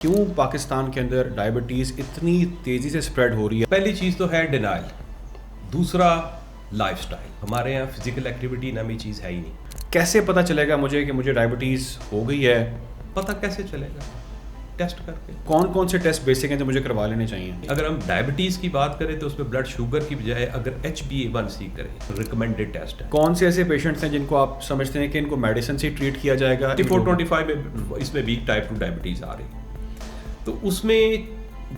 क्यों पाकिस्तान के अंदर डायबिटीज़ इतनी तेज़ी से स्प्रेड हो रही है? पहली चीज़ तो है डिनाइल, दूसरा लाइफस्टाइल। हमारे यहाँ फिजिकल एक्टिविटी नामी चीज़ है ही नहीं। कैसे पता चलेगा मुझे कि मुझे डायबिटीज़ हो गई है? पता कैसे चलेगा? टेस्ट करके। कौन कौन से टेस्ट बेसिक हैं जो मुझे करवा लेने चाहिए? अगर हम डायबिटीज़ की बात करें तो उसमें ब्लड शुगर की बजाय अगर HbA1c करें तो रिकमेंडेड टेस्ट है। कौन से ऐसे पेशेंट्स हैं जिनको आप समझते हैं कि इनको मेडिसिन से ट्रीट किया जाएगा? 24-25 में इसमें भी टाइप 2 डायबिटीज़ आ रही है, तो उसमें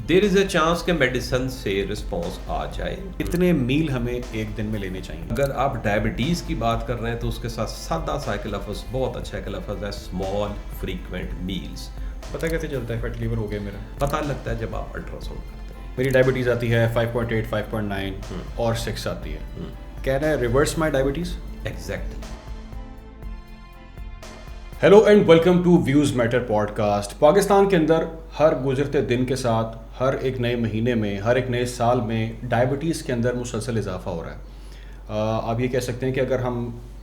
देयर इज़ अ चांस कि मेडिसिन से रिस्पॉन्स आ जाए। कितने मील हमें एक दिन में लेने चाहिए? अगर आप डायबिटीज़ की बात कर रहे हैं तो उसके साथ सादा सा एक लफ्ज़, बहुत अच्छा एक लफ्ज़ है, स्मॉल फ्रीक्वेंट मील्स। पता कैसे चलता है फैटी लिवर हो गया मेरा? पता लगता है जब आप अल्ट्रासाउंड करते हैं। मेरी डायबिटीज़ आती है 5.8, 5.9 और 6 आती है। कह रहे हैं reverse my diabetes. Exactly. Hello and welcome to views matter podcast. Pakistan के अंदर हर गुजरते दिन के साथ हर एक नए महीने में, हर एक नए साल में डायबिटीज़ के अंदर मुसलसल इजाफा हो रहा है। आप ये कह सकते हैं कि अगर हम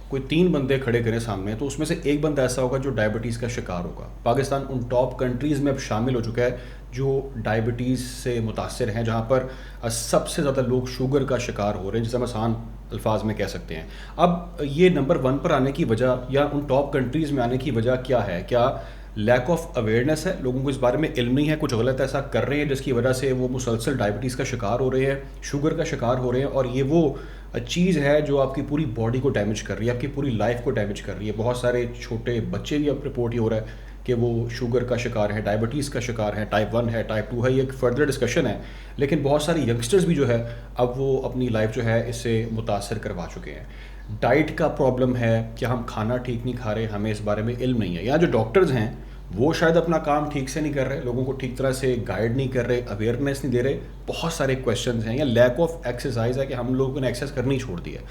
कोई 3 बंदे खड़े करें सामने तो उसमें से एक बंदा ऐसा होगा जो डायबिटीज़ का शिकार होगा। पाकिस्तान उन टॉप कंट्रीज़ में अब शामिल हो चुका है जो डायबिटीज़ से मुतासर हैं, जहाँ पर सबसे ज़्यादा लोग शुगर का शिकार हो रहे हैं, जिसे हम आसान अल्फाज में कह सकते हैं। अब ये नंबर 1 पर आने की वजह या उन टॉप कंट्रीज़ में आने की वजह क्या है? क्या लैक ऑफ अवेयरनेस है? लोगों को इस बारे में इल्म नहीं है, कुछ गलत ऐसा कर रहे हैं जिसकी वजह से वो मुसलसल डायबिटीज़ का शिकार हो रहे हैं, शुगर का शिकार हो रहे हैं, और ये वो चीज़ है जो आपकी पूरी बॉडी को डैमेज कर रही है, आपकी पूरी लाइफ को डैमेज कर रही है। बहुत सारे छोटे बच्चे भी अब रिपोर्ट ये हो रहा है कि वो शुगर का शिकार है, डायबिटीज़ का शिकार है, टाइप 1 है, टाइप 2 है। ये एक फर्दर डिस्कशन है, लेकिन बहुत सारी यंगस्टर्स भी जो है अब वो अपनी लाइफ जो है इससे मुतासर करवा चुके हैं। डाइट का प्रॉब्लम है, क्या हम खाना ठीक नहीं खा रहे, हमें इस बारे में इल्म नहीं है। यहाँ जो डॉक्टर्स हैं वो शायद अपना काम ठीक से नहीं कर रहे, लोगों को ठीक तरह से गाइड नहीं कर रहे, अवेयरनेस नहीं दे रहे। बहुत सारे क्वेश्चंस हैं, या लैक ऑफ एक्सरसाइज है कि हम लोगों ने एक्सरसाइज करनी छोड़ दी है।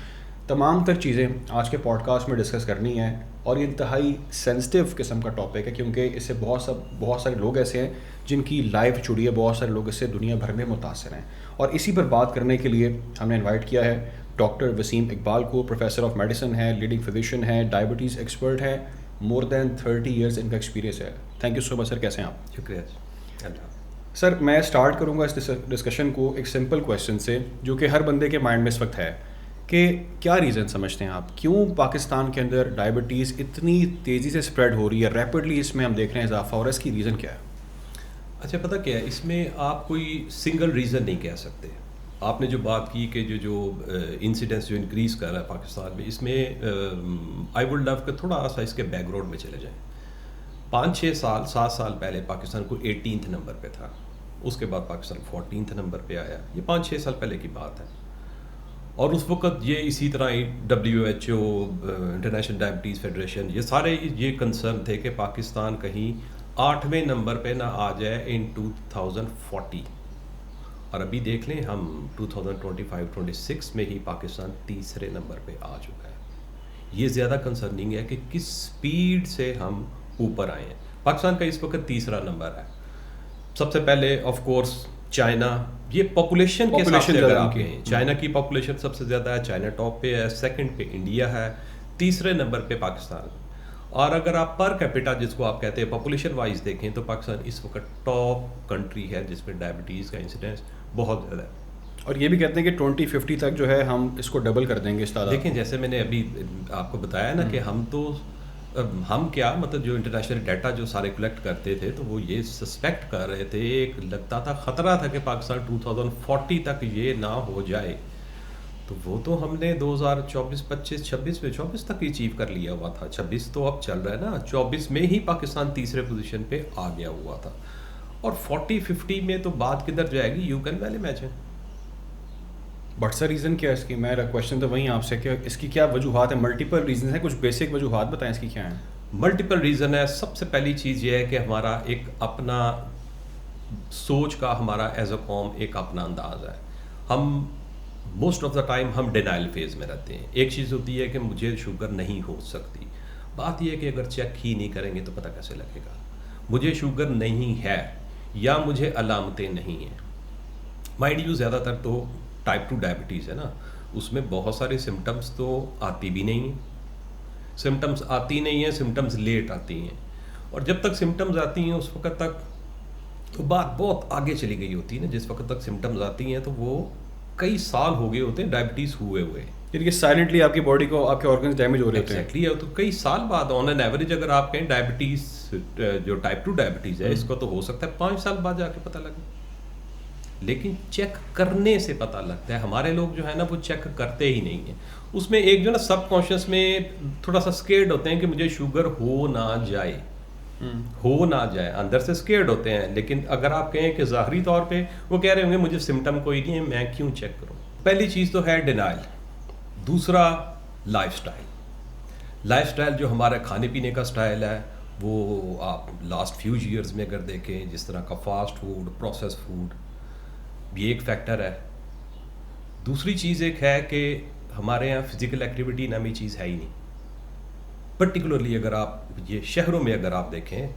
तमाम तर चीज़ें आज के पॉडकास्ट में डिस्कस करनी है, और ये इंतहाई सेंसिटिव किस्म का टॉपिक है क्योंकि इससे बहुत सारे लोग ऐसे हैं जिनकी लाइफ जुड़ी है, बहुत सारे लोग इससे दुनिया भर में मुतासर हैं। और इसी पर बात करने के लिए हमने इन्वाइट किया है डॉक्टर वसीम इकबाल को। प्रोफेसर ऑफ मेडिसिन है, लीडिंग फिजिशियन है, डायबिटीज़ एक्सपर्ट है, मोर देन 30 ईयर्स इनका एक्सपीरियंस है। Thank you so much sir, कैसे हैं आप? शुक्रिया। सर मैं स्टार्ट करूंगा इस डिस्कशन को एक सिंपल क्वेश्चन से जो कि हर बंदे के माइंड में इस वक्त है कि क्या रीज़न समझते हैं आप, क्यों पाकिस्तान के अंदर डायबिटीज़ इतनी तेज़ी से स्प्रेड हो रही है, रैपिडली इसमें हम देख रहे हैं इजाफा, और इसकी रीज़न क्या है? अच्छा, पता क्या है, इसमें आप कोई सिंगल रीज़न नहीं कह सकते। आपने जो बात की कि जो इंसिडेंस जो इंक्रीज़ कर रहा है पाकिस्तान में, इसमें आई वुड लव कि थोड़ा सा इसके बैकग्राउंड में चले जाएं। 5-6 साल 7 साल पहले पाकिस्तान को 18th नंबर पे था, उसके बाद पाकिस्तान 14th नंबर पे आया। ये 5-6 साल पहले की बात है, और उस वक्त ये इसी तरह ही WHO, इंटरनेशनल डायबिटीज़ फेडरेशन, ये सारे ये कंसर्न थे कि पाकिस्तान कहीं 8वें नंबर पे ना आ जाए इन 2040। और अभी देख लें, हम 2025-26 में ही पाकिस्तान तीसरे नंबर पे आ चुका है। ये ज़्यादा कंसर्निंग है कि किस स्पीड से हम ऊपर आए हैं। पाकिस्तान का इस वक्त तीसरा नंबर है। सबसे पहले ऑफ कोर्स चाइना, ये पॉपुलेशन के हिसाब से अगर आप कहें, चाइना की पॉपुलेशन सबसे ज़्यादा है, चाइना टॉप पे है, सेकंड पे इंडिया है, तीसरे नंबर पे पाकिस्तान। और अगर आप पर कैपिटा जिसको आप कहते हैं पॉपुलेशन वाइज देखें तो पाकिस्तान इस वक्त टॉप कंट्री है जिसमें डायबिटीज़ का इंसिडेंस बहुत ज़्यादा है। और ये भी कहते हैं कि 2050 तक जो है हम इसको डबल कर देंगे इस तादाद। देखें, जैसे मैंने अभी आपको बताया ना कि हम क्या मतलब जो इंटरनेशनल डाटा जो सारे कलेक्ट करते थे तो वो ये सस्पेक्ट कर रहे थे, एक लगता था, ख़तरा था कि पाकिस्तान 2040 तक ये ना हो जाए। तो वो तो हमने 2024, 25, 26 में 24 तक अचीव कर लिया हुआ था। 26 तो अब चल रहा है ना, 24 में ही पाकिस्तान तीसरे पोजीशन पे आ गया हुआ था। और 40-50 में तो बात किधर जाएगी, you can well imagine. But sir reason क्या है इसकी? मेरा क्वेश्चन तो वही आपसे कि इसकी क्या वजूहत है? मल्टीपल रीज़न है, कुछ बेसिक वजूहत बताएं इसकी क्या है? मल्टीपल रीज़न है। सबसे पहली चीज़ ये है कि हमारा एक अपना सोच का, हमारा एज अ कॉम एक अपना अंदाज़ है। हम मोस्ट ऑफ द टाइम हम डिनाइल फेज में रहते हैं। एक चीज़ होती है कि मुझे शुगर नहीं हो सकती, बात यह है कि अगर चेक ही नहीं करेंगे तो पता कैसे लगेगा। मुझे शुगर नहीं है या मुझे अलामतें नहीं हैं। माइंड यू ज़्यादातर तो टाइप 2 डायबिटीज़ है ना, उसमें बहुत सारे सिम्टम्स तो आती भी नहीं हैं, सिम्टम्स आती नहीं हैं, सिम्टम्स लेट आती हैं। और जब तक सिम्टम्स आती हैं उस वक्त तक तो बात बहुत आगे चली गई होती है ना, जिस वक्त तक सिम्टम्स आती हैं तो वो कई साल हो गए होते हैं डायबिटीज़ हुए हुए। यानी कि साइलेंटली आपकी बॉडी को आपके ऑर्गन्स डैमेज हो रहे होते हैं। एग्जैक्टली है, तो कई साल बाद ऑन एन एवरेज अगर आप कहें डायबिटीज़ जो टाइप 2 डायबिटीज़ है इसको तो हो सकता है 5 साल बाद जाके पता लगे, लेकिन चेक करने से पता लगता है। हमारे लोग जो है ना वो चेक करते ही नहीं है। उसमें एक जो ना सबकॉन्शियस में थोड़ा सा स्केर्ड होते हैं कि मुझे शुगर हो ना जाए, हो ना जाए, अंदर से स्केर्ड होते हैं। लेकिन अगर आप कहें कि ज़ाहरी तौर पे वो कह रहे होंगे मुझे सिम्टम कोई नहीं है, मैं क्यों चेक करूं। पहली चीज़ तो है डिनाइल। दूसरा लाइफस्टाइल जो हमारा खाने पीने का स्टाइल है वो आप लास्ट फ्यू ईयर्स में अगर देखें, जिस तरह का फास्ट फूड, प्रोसेस फूड, ये एक फैक्टर है। दूसरी चीज़ एक है कि हमारे यहाँ फिज़िकल एक्टिविटी नामी चीज़ है ही नहीं। पर्टिकुलरली अगर आप ये शहरों में अगर आप देखें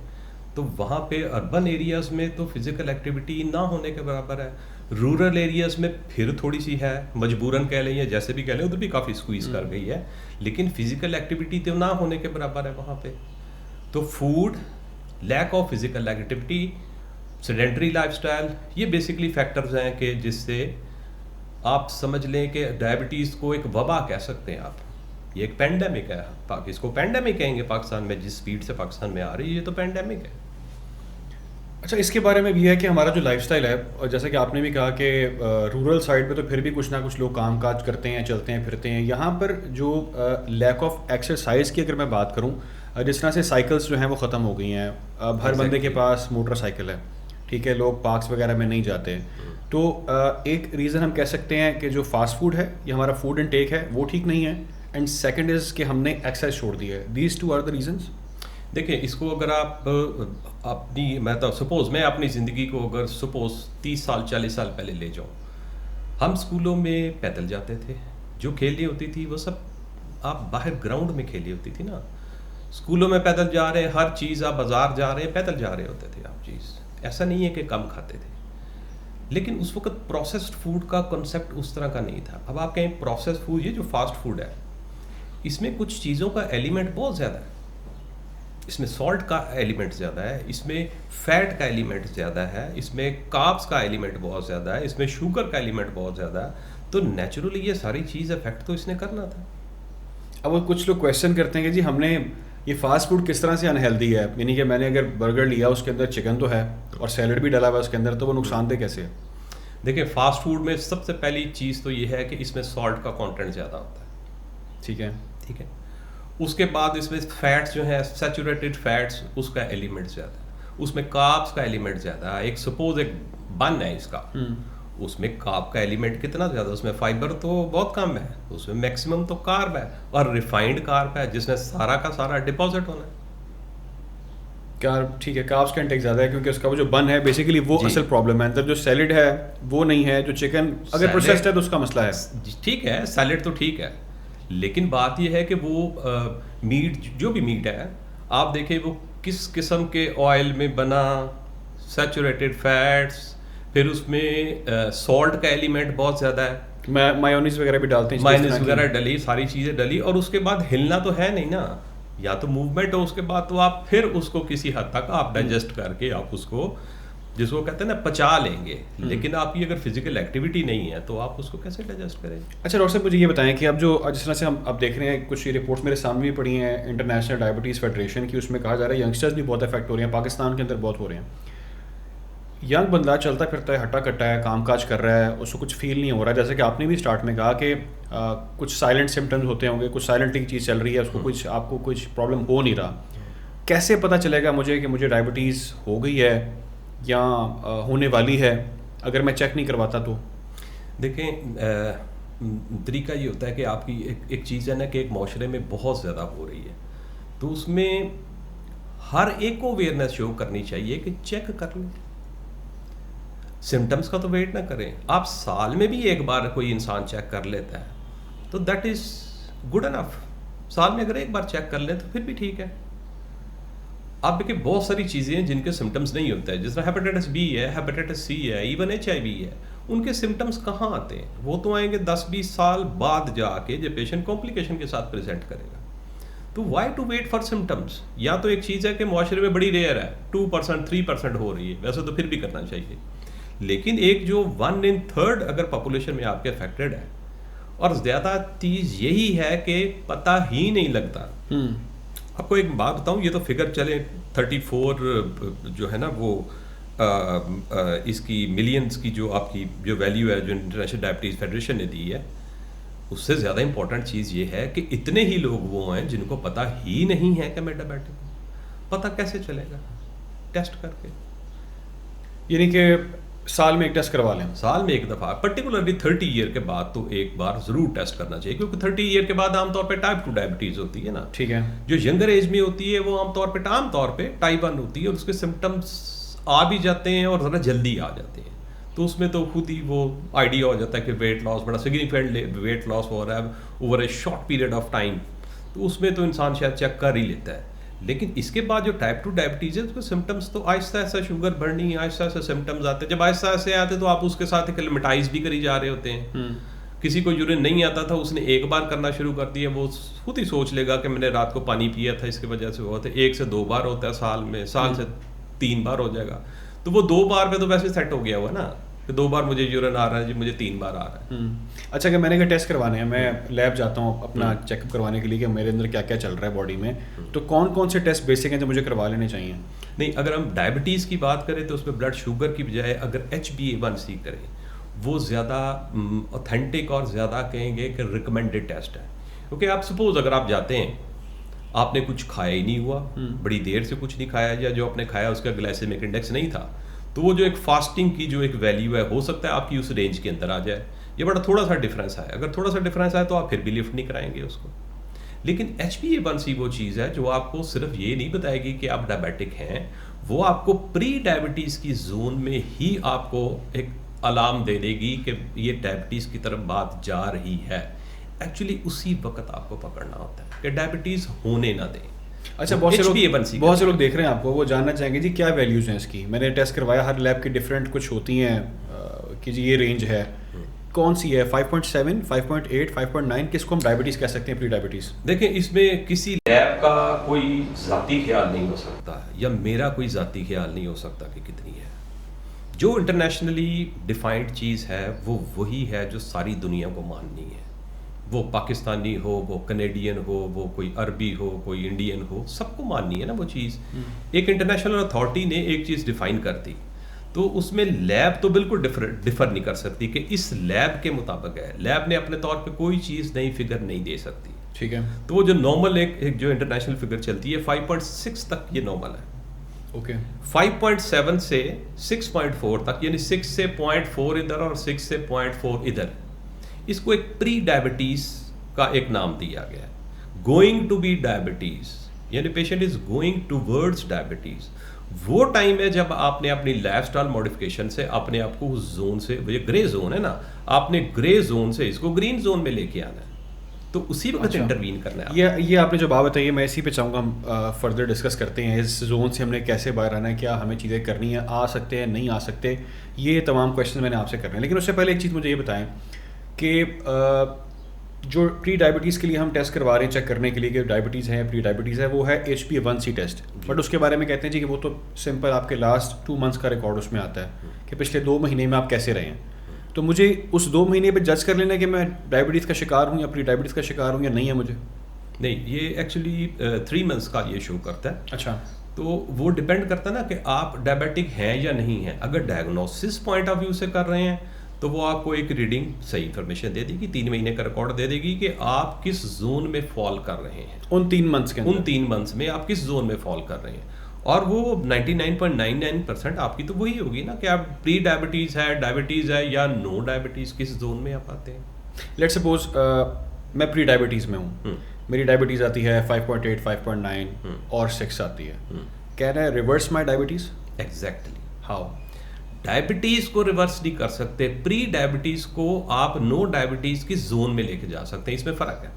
तो वहाँ पे अर्बन एरियाज़ में तो फिज़िकल एक्टिविटी ना होने के बराबर है। रूरल एरियाज़ में फिर थोड़ी सी है, मजबूरन कह लें या जैसे भी कह लें, उधर भी काफ़ी स्क्वीज़ कर गई है, लेकिन फिज़िकल एक्टिविटी तो ना होने के बराबर है वहाँ पे। तो food, lack of physical activity, sedentary lifestyle, ये बेसिकली फैक्टर्स हैं कि जिससे आप समझ लें कि डायबिटीज़ को एक वबा कह सकते हैं आप। ये एक पेंडेमिक है, इसको पेंडेमिक कहेंगे पाकिस्तान में, जिस स्पीड से पाकिस्तान में आ रही है ये तो पेंडेमिक है। अच्छा, इसके बारे में भी है कि हमारा जो लाइफस्टाइल है, और जैसे कि आपने भी कहा कि रूरल साइड पे तो फिर भी कुछ ना कुछ लोग काम काज करते हैं, चलते हैं फिरते हैं। यहाँ पर जो लैक ऑफ एक्सरसाइज की अगर मैं बात करूँ, जिस तरह से साइकिल्स जो हैं वो ख़त्म हो गई हैं। अब हर बंदे के पास मोटरसाइकिल है, ठीक है, लोग पार्क्स वगैरह में नहीं जाते। तो एक रीज़न हम कह सकते हैं कि जो फास्ट फूड है या हमारा फूड इनटेक है वो ठीक नहीं है, एंड सेकंड इज़ कि हमने एक्सरसाइज छोड़ दी है। These two are the reasons. देखिए, इसको अगर आप अपनी, मैं तो सपोज़ मैं अपनी ज़िंदगी को अगर सपोज़ 30 साल 40 साल पहले ले जाऊँ, हम स्कूलों में पैदल जाते थे, जो खेली होती थी वो सब आप बाहर ग्राउंड में खेली होती थी ना। स्कूलों में पैदल जा रहे हैं, हर चीज़ आप बाज़ार जा रहे हैं, पैदल जा रहे होते थे आप चीज़। ऐसा नहीं है कि कम खाते थे, लेकिन उस वक्त प्रोसेस्ड फूड का कॉन्सेप्ट उस तरह का नहीं था। अब आप कहें प्रोसेस्ड फूड, ये जो फास्ट फूड है इसमें कुछ चीज़ों का एलिमेंट बहुत ज़्यादा है। इसमें सॉल्ट का एलिमेंट ज़्यादा है, इसमें फैट का एलिमेंट ज़्यादा है, इसमें कार्ब्स का एलिमेंट बहुत ज़्यादा है, इसमें शुगर का एलिमेंट बहुत ज़्यादा है। तो नेचुरली ये सारी चीज़ अफेक्ट तो इसने करना था। अब वो कुछ लोग क्वेश्चन करते हैं कि जी हमने ये फास्ट फूड किस तरह से अनहेल्दी है, यानी कि मैंने अगर बर्गर लिया उसके अंदर चिकन तो है और सैलड भी डला हुआ है उसके अंदर, तो वो नुकसानदेह कैसे है? देखिए, फास्ट फूड में सबसे पहली चीज़ तो ये है कि इसमें सॉल्ट का कंटेंट ज़्यादा होता है। ठीक है, ठीक है। उसके बाद इसमें फैट्स जो है, सैचुरेटेड फैट्स, उसका एलिमेंट ज़्यादा है, उसमें कार्ब्स का एलिमेंट ज़्यादा है। एक सपोज एक बन है इसका, उसमें कार्ब का एलिमेंट कितना ज़्यादा, उसमें फाइबर तो बहुत कम है, उसमें मैक्सिमम तो कार्ब है, और रिफाइंड कार्ब है जिसमें सारा का सारा डिपॉजिट होना है। कार्ब, ठीक है, कार्ब्स का इंटेक ज़्यादा है क्योंकि उसका वो जो बन है बेसिकली वो असल प्रॉब्लम है। अंदर जो सैलड है वो नहीं है, जो चिकन अगर प्रोसेस्ड है तो उसका मसला है। ठीक है, सैलड तो ठीक है, लेकिन बात यह है कि वो मीट, जो भी मीट है आप देखें वो किस किस्म के ऑयल में बना, सैचुरेटेड फैट्स, फिर उसमें सॉल्ट का एलिमेंट बहुत ज़्यादा है, मायोनीज वगैरह भी डालते हैं, मायोनीज वगैरह डली, सारी चीज़ें डली, और उसके बाद हिलना तो है नहीं ना, या तो मूवमेंट हो, उसके बाद तो आप फिर उसको किसी हद तक आप डाइजेस्ट करके आप उसको, जिसको कहते हैं ना, पचा लेंगे। लेकिन आपकी अगर फिजिकल एक्टिविटी नहीं है तो आप उसको कैसे डाइजेस्ट करेंगे? अच्छा डॉक्टर साहब, मुझे ये बताएं कि अब जो जिस तरह से हम अब देख रहे हैं, कुछ रिपोर्ट्स मेरे सामने भी पड़ी हैं इंटरनेशनल डायबिटीज़ फेडरेशन की, उसमें कहा जा रहा है यंगस्टर्स भी बहुत अफेक्ट हो रहे हैं, पाकिस्तान के अंदर बहुत हो रहे हैं। यंग बंदा चलता फिरता है, हट्टा कट्टा है, काम काज कर रहा है, उसको कुछ फील नहीं हो रहा, जैसे कि आपने भी स्टार्ट में कहा कि कुछ साइलेंट सिम्टम्स होते होंगे, कुछ साइलेंटली चीज़ चल रही है, उसको कुछ, आपको कुछ प्रॉब्लम हो नहीं रहा। कैसे पता चलेगा मुझे कि मुझे डायबिटीज़ हो गई है या होने वाली है अगर मैं चेक नहीं करवाता तो? देखें, तरीका ये होता है कि आपकी एक चीज़ है ना कि एक माशरे में बहुत ज़्यादा हो रही है, तो उसमें हर एक को अवेयरनेस शो करनी चाहिए कि चेक कर लें। सिम्टम्स का तो वेट ना करें, आप साल में भी एक बार कोई इंसान चेक कर लेता है तो दैट इज़ गुड इनफ। साल में अगर एक बार चेक कर लें तो फिर भी ठीक है। आप देखिए, बहुत सारी चीज़ें हैं जिनके सिम्टम्स नहीं होते हैं, जिस तरह हेपेटाइटिस बी है, हेपेटाइटिस सी है, इवन HIV है, उनके सिम्टम्स कहाँ आते हैं? वो तो आएंगे 10-20 साल बाद जाके, जब पेशेंट कॉम्प्लिकेशन के साथ प्रेजेंट करेगा। तो why to wait for symptoms? या तो एक चीज़ है कि मुआशरे में बड़ी रेयर है, 2% 3% हो रही है, वैसे तो फिर भी करना चाहिए, लेकिन एक जो 1/3 अगर पॉपुलेशन में आपके अफेक्टेड है, और ज़्यादा चीज़ यही है कि पता ही नहीं लगता। आपको एक बात बताऊं, ये तो फिगर चले 34 जो है ना वो इसकी मिलियंस की जो आपकी जो वैल्यू है जो इंटरनेशनल डायबिटीज़ फेडरेशन ने दी है, उससे ज़्यादा इंपॉर्टेंट चीज़ ये है कि इतने ही लोग वो हैं जिनको पता ही नहीं है कि मैं डायबिटिक हूँ। पता कैसे चलेगा? टेस्ट करके। यानी कि साल में एक टेस्ट करवा लें। साल में एक दफ़ा, पर्टिकुलरली 30 ईयर के बाद तो एक बार ज़रूर टेस्ट करना चाहिए, क्योंकि 30 ईयर के बाद आमतौर पे टाइप 2 डायबिटीज़ होती है ना। ठीक है। जो यंगर एज में होती है वो आमतौर पे टाइप 1 होती है, और उसके सिम्टम्स आ भी जाते हैं और ज़रा जल्दी आ जाते हैं। तो उसमें तो खुद ही वो आइडिया हो जाता है कि वेट लॉस, बड़ा सिग्निफिकेंट वेट लॉस हो रहा है over A short period of time, तो उसमें तो इंसान शायद चेक कर ही लेता है। लेकिन इसके बाद जो टाइप 2 डायबिटीज़ है उसके सिम्टम्स तो आहिस्ता आहिस्ता शुगर बढ़नी, आहिस्ता आहिस्ता सिम्टम्स आते हैं। जब आहिस्ता आहिस्ता आते तो आप उसके साथ एक्लेमेटाइज भी करी जा रहे होते हैं। किसी को यूरिन नहीं आता था, उसने एक बार करना शुरू कर दिया, वो खुद ही सोच लेगा कि मैंने रात को पानी पिया था, इसकी वजह से हुआ था। 1 से 2 बार होता है साल में, साल से 3 बार हो जाएगा, तो वो 2 बार पे तो वैसे सेट हो गया हुआ ना कि 2 बार मुझे यूरिन आ रहा है जी, मुझे 3 बार आ रहा है। अच्छा, कि मैंने टेस्ट करवाने हैं, मैं लैब जाता हूँ अपना चेकअप करवाने के लिए कि मेरे अंदर क्या क्या चल रहा है बॉडी में, तो कौन कौन से टेस्ट बेसिक हैं जो मुझे करवा लेने चाहिए? नहीं, अगर हम डायबिटीज़ की बात करें तो उसमें ब्लड शुगर की बजाय अगर HbA1c करें, वो ज़्यादा ऑथेंटिक और ज़्यादा कहेंगे कि रिकमेंडेड टेस्ट है। क्योंकि आप सपोज अगर आप जाते हैं, आपने कुछ खाया ही नहीं हुआ, बड़ी देर से कुछ नहीं खाया, या जो आपने खाया उसका ग्लाइसेमिक इंडेक्स नहीं था, तो वो जो एक फास्टिंग की जो एक वैल्यू है, हो सकता है आपकी उस रेंज के अंदर आ जाए। ये बड़ा थोड़ा सा डिफरेंस है, अगर थोड़ा सा डिफरेंस आए तो आप फिर भी लिफ्ट नहीं कराएंगे उसको। लेकिन HbA1c वो चीज़ है जो आपको सिर्फ ये नहीं बताएगी कि आप डायबिटिक हैं, वो आपको प्री डायबिटीज़ की जोन में ही आपको एक अलार्म दे देगी कि ये डायबिटीज़ की तरफ बात जा रही है। एक्चुअली उसी वक्त आपको पकड़ना होता है कि डायबिटीज़ होने ना दें। अच्छा, बहुत से लोग देख रहे हैं आपको, वो जानना चाहेंगे जी क्या वैल्यूज़ हैं इसकी। मैंने टेस्ट करवाया, हर लैब की डिफरेंट कुछ होती हैं कि जी ये रेंज है, कौन सी है? 5.7, 5.8, 5.9, किसको हम डायबिटीज़ कह सकते हैं, प्री डायबिटीज़? देखें, इसमें किसी लैब का कोई ज़ाती ख्याल नहीं हो सकता, या मेरा कोई ज़ाती ख्याल नहीं हो सकता कि कितनी है। जो इंटरनेशनली डिफाइंड चीज़ है वो वही है जो सारी दुनिया को माननी है। वो पाकिस्तानी हो, वो कनेडियन हो, वो कोई अरबी हो, कोई इंडियन हो, सबको माननी है ना वो चीज़। एक इंटरनेशनल अथॉरिटी ने एक चीज़ डिफ़ाइन कर दी, तो उसमें लैब तो बिल्कुल डिफर नहीं कर सकती कि इस लैब के मुताबिक है। लैब ने अपने तौर पे कोई चीज़ नई फिगर नहीं दे सकती। ठीक है। तो वो जो नॉर्मल एक जो इंटरनेशनल फिगर चलती है 5.6 तक ये नॉर्मल है। ओके। 5.7 से 6.4 तक, यानी 6 से 0.4 इधर और 6 से 0.4 इधर, इसको एक प्री डायबिटीज़ का एक नाम दिया गया है। गोइंग टू बी डायबिटीज़, यानी patient is going towards diabetes. वो टाइम है जब आपने अपनी लाइफस्टाइल मॉडिफिकेशन से अपने आप को उस जोन से, ये ग्रे जोन है ना, आपने ग्रे जोन से इसको ग्रीन जोन में लेके आना है, तो उसी वक्त इंटरवीन करना है। ये आपने जो बात बताई, मैं इसी पे चाहूँगा हम फर्दर डिस्कस करते हैं। इस जोन से हमने कैसे बाहर आना है, क्या हमें चीज़ें करनी है, आ सकते हैं नहीं आ सकते, ये तमाम क्वेश्चन मैंने आपसे करने हैं। लेकिन उससे पहले एक चीज़ मुझे ये बताएं कि जो प्री डायबिटीज़ के लिए हम टेस्ट करवा रहे हैं, चेक करने के लिए कि डायबिटीज़ है, प्री डायबिटीज़ है, वो है HbA1c टेस्ट। बट उसके बारे में कहते हैं जी कि वो तो सिंपल आपके लास्ट 2 मंथ्स का रिकॉर्ड उसमें आता है कि पिछले 2 महीने में आप कैसे रहे हैं। तो मुझे उस 2 महीने पे जज कर लेना कि मैं डायबिटीज़ का शिकार हूँ या प्री डायबिटीज़ का शिकार हूँ या नहीं है मुझे? नहीं, ये एक्चुअली 3 मंथ्स का ये शो करता है। अच्छा। तो वो डिपेंड करता है ना कि आप डायबिटिक हैं या नहीं हैं। अगर डायग्नोसिस पॉइंट ऑफ व्यू से कर रहे हैं तो वो आपको एक रीडिंग सही इन्फॉर्मेशन दे देगी, 3 महीने का रिकॉर्ड दे देगी कि आप किस जोन में फॉल कर रहे हैं उन 3 मंथ्स के अंदर। उन 3 मंथ्स में आप किस जोन में फॉल कर रहे हैं। और वो 99.99% आपकी तो वही होगी ना कि आप प्री डायबिटीज़ है या नो डायबिटीज़, किस जोन में आप आते हैं। लेट्स सपोज मैं प्री डायबिटीज़ में हूँ, मेरी डायबिटीज़ आती है 5.8, 5.9 और 6 आती है। Can I reverse my diabetes? Exactly. How? Diabetes को रिवर्स नहीं कर सकते, प्री डायबिटीज़ को आप नो डायबिटीज़ की जोन में लेके जा सकते हैं। इसमें फ़र्क है।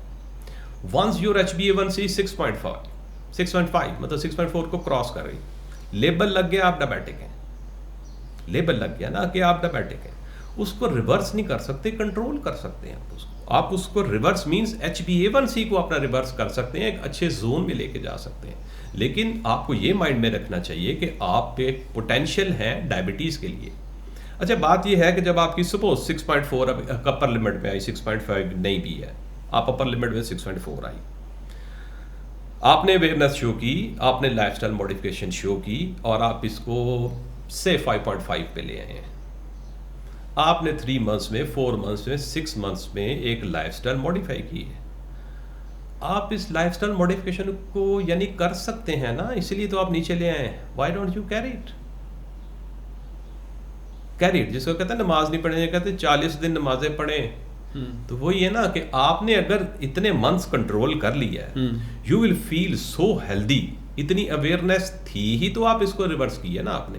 वंस योर HbA1c 6.5 मतलब 6.4 को क्रॉस कर रही, लेबल लग गया आप डायबिटिक हैं, लेबल लग गया ना कि आप डायबिटिक हैं। उसको रिवर्स नहीं कर सकते, कंट्रोल कर सकते हैं आप उसको रिवर्स मींस HbA1c को अपना रिवर्स कर सकते हैं, एक अच्छे जोन में लेके जा सकते हैं। लेकिन आपको ये माइंड में रखना चाहिए कि आप पे पोटेंशियल है डायबिटीज़ के लिए। अच्छा, बात ये है कि जब आपकी सपोज 6.4 अब अपर लिमिट में आई, 6.5 नहीं भी है, आप अपर लिमिट में 6.4 आई, आपने अवेयरनेस शो की, आपने लाइफस्टाइल मॉडिफिकेशन शो की और आप इसको से 5.5 पे ले आए हैं। आपने 3 मंथ्स में, 4 मंथ्स में, 6 मंथ्स में एक लाइफस्टाइल मॉडिफाई की है। आप इस लाइफस्टाइल मॉडिफिकेशन को यानी कर सकते हैं ना, इसलिए तो आप नीचे ले आए हैं। Why don't you carry it? Carry it, जिसको कहते हैं नमाज नहीं पढ़े, कहते 40 दिन नमाजें पढ़ें। तो वही है ना कि आपने अगर इतने मंथ्स कंट्रोल कर लिया है, you will feel so healthy. इतनी अवेयरनेस थी ही तो आप इसको रिवर्स किया ना आपने।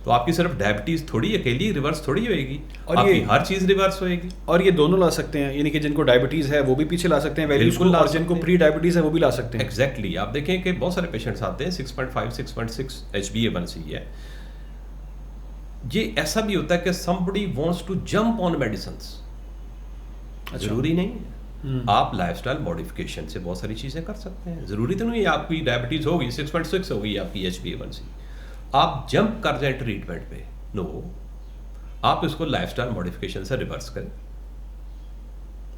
तो आपकी सिर्फ डायबिटीज थोड़ी अकेली रिवर्स थोड़ी होएगी, और आपकी हर चीज रिवर्स होएगी। और ये दोनों ला सकते हैं, यानी कि जिनको डायबिटीज है वो भी पीछे ला सकते हैं वैल्यूज को, और जिनको प्री डायबिटीज है वो भी ला सकते हैं। एग्जैक्टली आप देखें कि बहुत सारे पेशेंट्स आते हैं 6.5 6.6 HbA1c है। ये ऐसा भी होता है कि somebody wants to jump on medicines। जरूरी नहीं है, आप लाइफस्टाइल मॉडिफिकेशन से बहुत सारी चीजें कर सकते हैं। जरूरी तो नहीं है आपकी डायबिटीज होगी 6.6 होगी आपकी HbA1c आप जंप कर जाए ट्रीटमेंट पे। नो, आप इसको लाइफस्टाइल मॉडिफिकेशन से रिवर्स करें,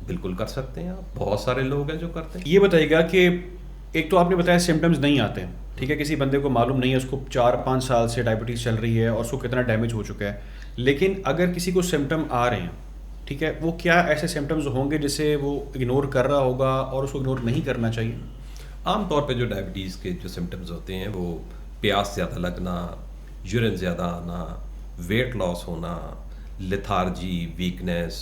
बिल्कुल कर सकते हैं आप। बहुत सारे लोग हैं जो करते हैं। ये बताइएगा कि एक तो आपने बताया सिम्टम्स नहीं आते हैं, ठीक है, किसी बंदे को मालूम नहीं है उसको 4-5 साल से डायबिटीज़ चल रही है और उसको कितना डैमेज हो चुका है, लेकिन अगर किसी को सिम्टम आ रहे हैं, ठीक है, वो क्या ऐसे सिम्टम्स होंगे जिसे वो इग्नोर कर रहा होगा और उसको इग्नोर नहीं करना चाहिए? आमतौर पे जो डायबिटीज़ के जो सिम्टम्स होते हैं वो प्यास ज़्यादा लगना, यूरिन ज़्यादा आना, वेट लॉस होना, लेथार्जी, वीकनेस,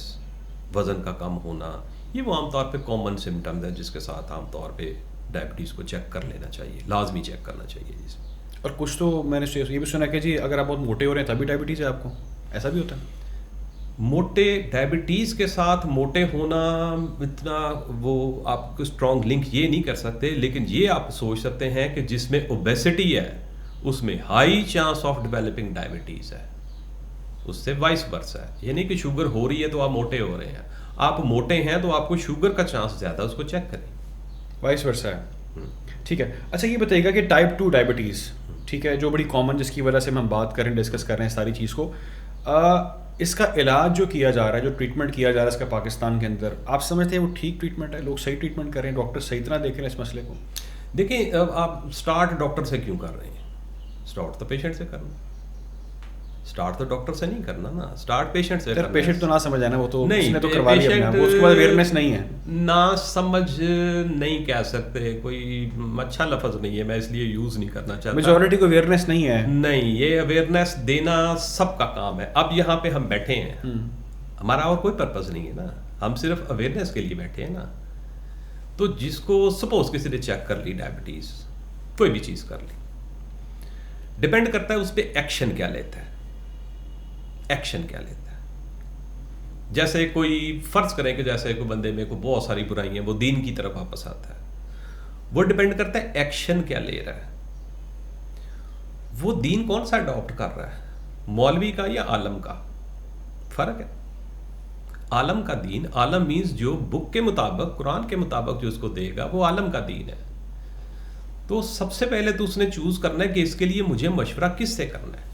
वज़न का कम होना, ये वो आमतौर पे कॉमन सिम्टम्स हैं जिसके साथ आमतौर पे डायबिटीज़ को चेक कर लेना चाहिए, लाजमी चेक करना चाहिए जी। और कुछ तो मैंने ये भी सुना कि जी अगर आप बहुत मोटे हो रहे हैं तभी डायबिटीज़ है आपको, ऐसा भी होता है? मोटे डायबिटीज़ के साथ मोटे होना इतना वो आपको स्ट्रॉन्ग लिंक ये नहीं कर सकते, लेकिन ये आप सोच सकते हैं कि जिसमें ओबेसिटी है उसमें high chance of developing diabetes है, उससे वाइस वर्सा है। यानी कि शुगर हो रही है तो आप मोटे हो रहे हैं, आप मोटे हैं तो आपको शुगर का चांस ज़्यादा, उसको चेक करें। वाइस वर्सा है, ठीक है। अच्छा ये बताइएगा कि टाइप 2 डायबिटीज़, ठीक है, जो बड़ी कॉमन, जिसकी वजह से हम बात करें, डिस्कस कर रहे हैं सारी चीज़ को, इसका इलाज जो किया जा रहा है, जो ट्रीटमेंट किया जा रहा है इसका पाकिस्तान के अंदर, आप समझते हैं वो ठीक ट्रीटमेंट है? लोग सही ट्रीटमेंट कर रहे हैं? डॉक्टर सही तरह देख रहे हैं इस मसले को? देखिए, अब आप स्टार्ट डॉक्टर से क्यों कर रहे हैं? स्टार्ट तो पेशेंट से करना, स्टार्ट तो डॉक्टर से नहीं करना ना, स्टार्ट पेशेंट से करना। पेशेंट तो ना समझ आना, वो तो नहीं, उसने तो करवा लिया अपना, वो उसके बाद अवेयरनेस नहीं है। ना समझ नहीं कह सकते, कोई अच्छा लफ्ज नहीं है, मैं इसलिए यूज नहीं करना चाहता। मेजॉरिटी को अवेयरनेस नहीं है। नहीं, ये अवेयरनेस देना सबका काम है। अब यहाँ पे हम बैठे हैं, हमारा और कोई पर्पस नहीं है ना, हम सिर्फ अवेयरनेस के लिए बैठे हैं ना। तो जिसको सपोज किसी ने चेक कर ली डायबिटीज, कोई भी चीज कर ली, डिपेंड करता है उस पर एक्शन क्या लेता है। एक्शन क्या लेता है, जैसे कोई फर्ज करें कि जैसे कोई बंदे में को बहुत सारी बुराइयां, वो दीन की तरफ वापस आता है, वो डिपेंड करता है एक्शन क्या ले रहा है, वो दीन कौन सा अडॉप्ट कर रहा है, मौलवी का या आलम का। फर्क है। आलम का दीन, आलम मीन्स जो बुक के मुताबिक, कुरान के मुताबिक जो उसको देगा वो आलम का दीन है। तो सबसे पहले तो उसने चूज करना है कि इसके लिए मुझे मशवरा किससे करना है,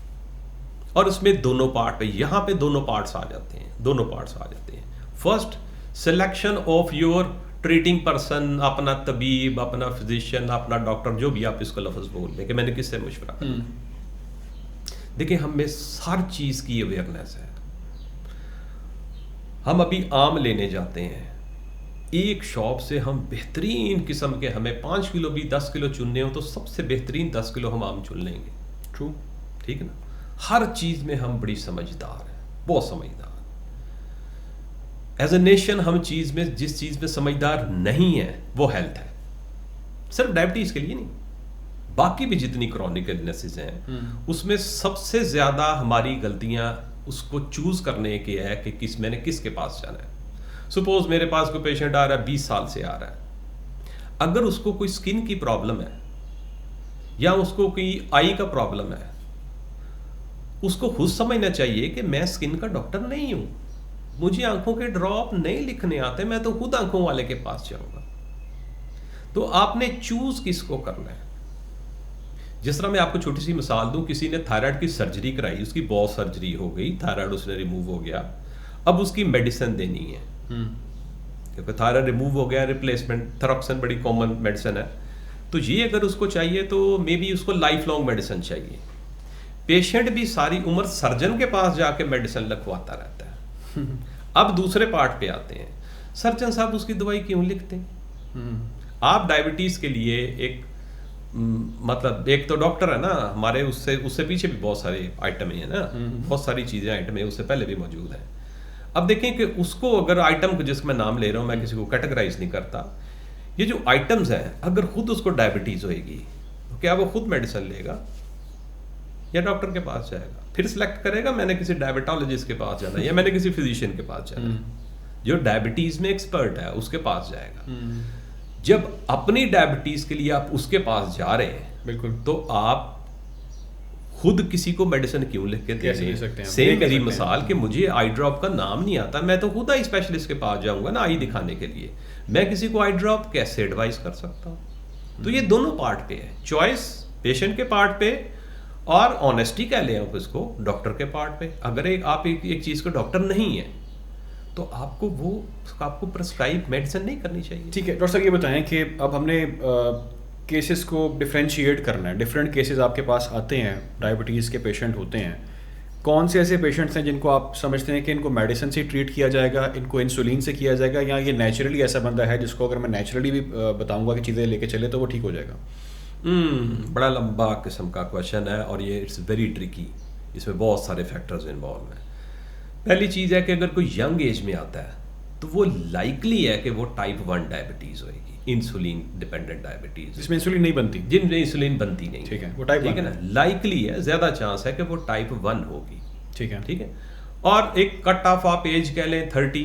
और उसमें दोनों पार्ट है, यहाँ पे दोनों पार्ट्स आ जाते हैं, दोनों पार्ट्स आ जाते हैं। First, selection of your treating person, अपना तबीब, अपना फिजिशियन, अपना डॉक्टर, जो भी आप इसको लफ्ज बोल दें कि मैंने किससे मशवरा करना। देखिए, हमें हर चीज की अवेयरनेस है। हम अभी आम लेने जाते हैं, एक शॉप से हम बेहतरीन किस्म के, हमें 5 किलो भी 10 किलो चुनने हो तो सबसे बेहतरीन 10 किलो हम आम चुन लेंगे। ट्रू, ठीक है ना। हर चीज में हम बड़ी समझदार हैं, बहुत समझदार। एज ए नेशन हम चीज में, जिस चीज में समझदार नहीं है वो हेल्थ है। सिर्फ डायबिटीज के लिए नहीं, बाकी भी जितनी क्रॉनिक इलनेसेस हैं उसमें सबसे ज्यादा हमारी गलतियां उसको चूज करने की है कि मैंने किसके पास जाना है। सपोज मेरे पास कोई पेशेंट आ रहा है, 20 साल से आ रहा है, अगर उसको कोई स्किन की प्रॉब्लम है या उसको कोई आई का प्रॉब्लम है, उसको खुद समझना चाहिए कि मैं स्किन का डॉक्टर नहीं हूं, मुझे आंखों के ड्रॉप नहीं लिखने आते, मैं तो खुद आंखों वाले के पास जाऊंगा। तो आपने चूज किसको करना है। जिस तरह मैं आपको छोटी सी मिसाल दूं, किसी ने थायराइड की सर्जरी कराई, उसकी बहुत सर्जरी हो गई, थायराइड उसने रिमूव हो गया, अब उसकी मेडिसिन देनी है क्योंकि थायराइड रिमूव हो गया, रिप्लेसमेंट थैरोक्सिन बड़ी कॉमन मेडिसिन है। तो ये अगर उसको चाहिए तो मे बी उसको लाइफ लॉन्ग मेडिसिन चाहिए। पेशेंट भी सारी उम्र सर्जन के पास जाके मेडिसिन लिखवाता रहता है। अब दूसरे पार्ट पे आते हैं, सर्जन साहब उसकी दवाई क्यों लिखते हैं? आप डायबिटीज के लिए एक मतलब एक तो डॉक्टर है ना हमारे, उससे उससे पीछे भी बहुत सारे आइटम है ना, बहुत सारी चीजें आइटम है उससे पहले भी मौजूद हैं। अब देखें कि उसको अगर आइटम को जिसका मैं नाम ले रहा हूं, मैं किसी को कैटेगराइज नहीं करता, ये जो आइटम्स हैं अगर खुद उसको डायबिटीज होएगी तो क्या वो खुद मेडिसिन लेगा या डॉक्टर के पास जाएगा? फिर सिलेक्ट करेगा मैंने किसी डायबिटोलॉजिस्ट के पास जाना है या मैंने किसी फिजिशियन के पास जाना है। जो डायबिटीज में एक्सपर्ट है उसके पास जाएगा। जब अपनी डायबिटीज के लिए आप उसके पास जा रहे हैं, बिल्कुल, तो आप खुद किसी को मेडिसिन क्यों लिख के दे रहे हैं? सेम मेरी मिसाल कि मुझे आई ड्रॉप का नाम नहीं आता, मैं तो खुद आई स्पेशलिस्ट के पास जाऊंगा ना आई दिखाने के लिए, मैं किसी को आई ड्रॉप कैसे एडवाइस कर सकता हूं? तो ये दोनों पार्ट पे है, चॉइस पेशेंट के पार्ट पे और ऑनेस्टी कह लें आप इसको डॉक्टर के पार्ट पे। अगर आप एक चीज का डॉक्टर नहीं है तो आपको प्रेस्क्राइब मेडिसिन नहीं करनी चाहिए। ठीक है डॉक्टर साहब, ये बताएं कि अब हमने केसेस को डिफ्रेंशिएट करना है, डिफरेंट केसेस आपके पास आते हैं, डायबिटीज़ के पेशेंट होते हैं, कौन से ऐसे पेशेंट्स हैं जिनको आप समझते हैं कि इनको मेडिसिन से ट्रीट किया जाएगा, इनको इंसुलिन से किया जाएगा, या ये नेचुरली ऐसा बंदा है जिसको अगर मैं नेचुरली भी बताऊंगा कि चीज़ें लेके चले तो वो ठीक हो जाएगा? बड़ा लंबा किस्म का क्वेश्चन है और ये इट्स वेरी ट्रिकी, इसमें बहुत सारे फैक्टर्स इन्वॉल्व हैं। पहली चीज़ है कि अगर कोई यंग एज में आता है तो वो लाइकली है कि वो टाइप 1 डायबिटीज़ होएगी, इंसुलिन डिपेंडेंट डायबिटीज़ जिसमें इंसुलिन नहीं बनती, जिनमें इंसुलिन बनती नहीं, ठीक है, वो टाइप 1 ठीक है ना, लाइकली है, ज़्यादा चांस है कि वो टाइप 1 होगी, ठीक है, ठीक है। और एक कट ऑफ आप एज कह लें 30,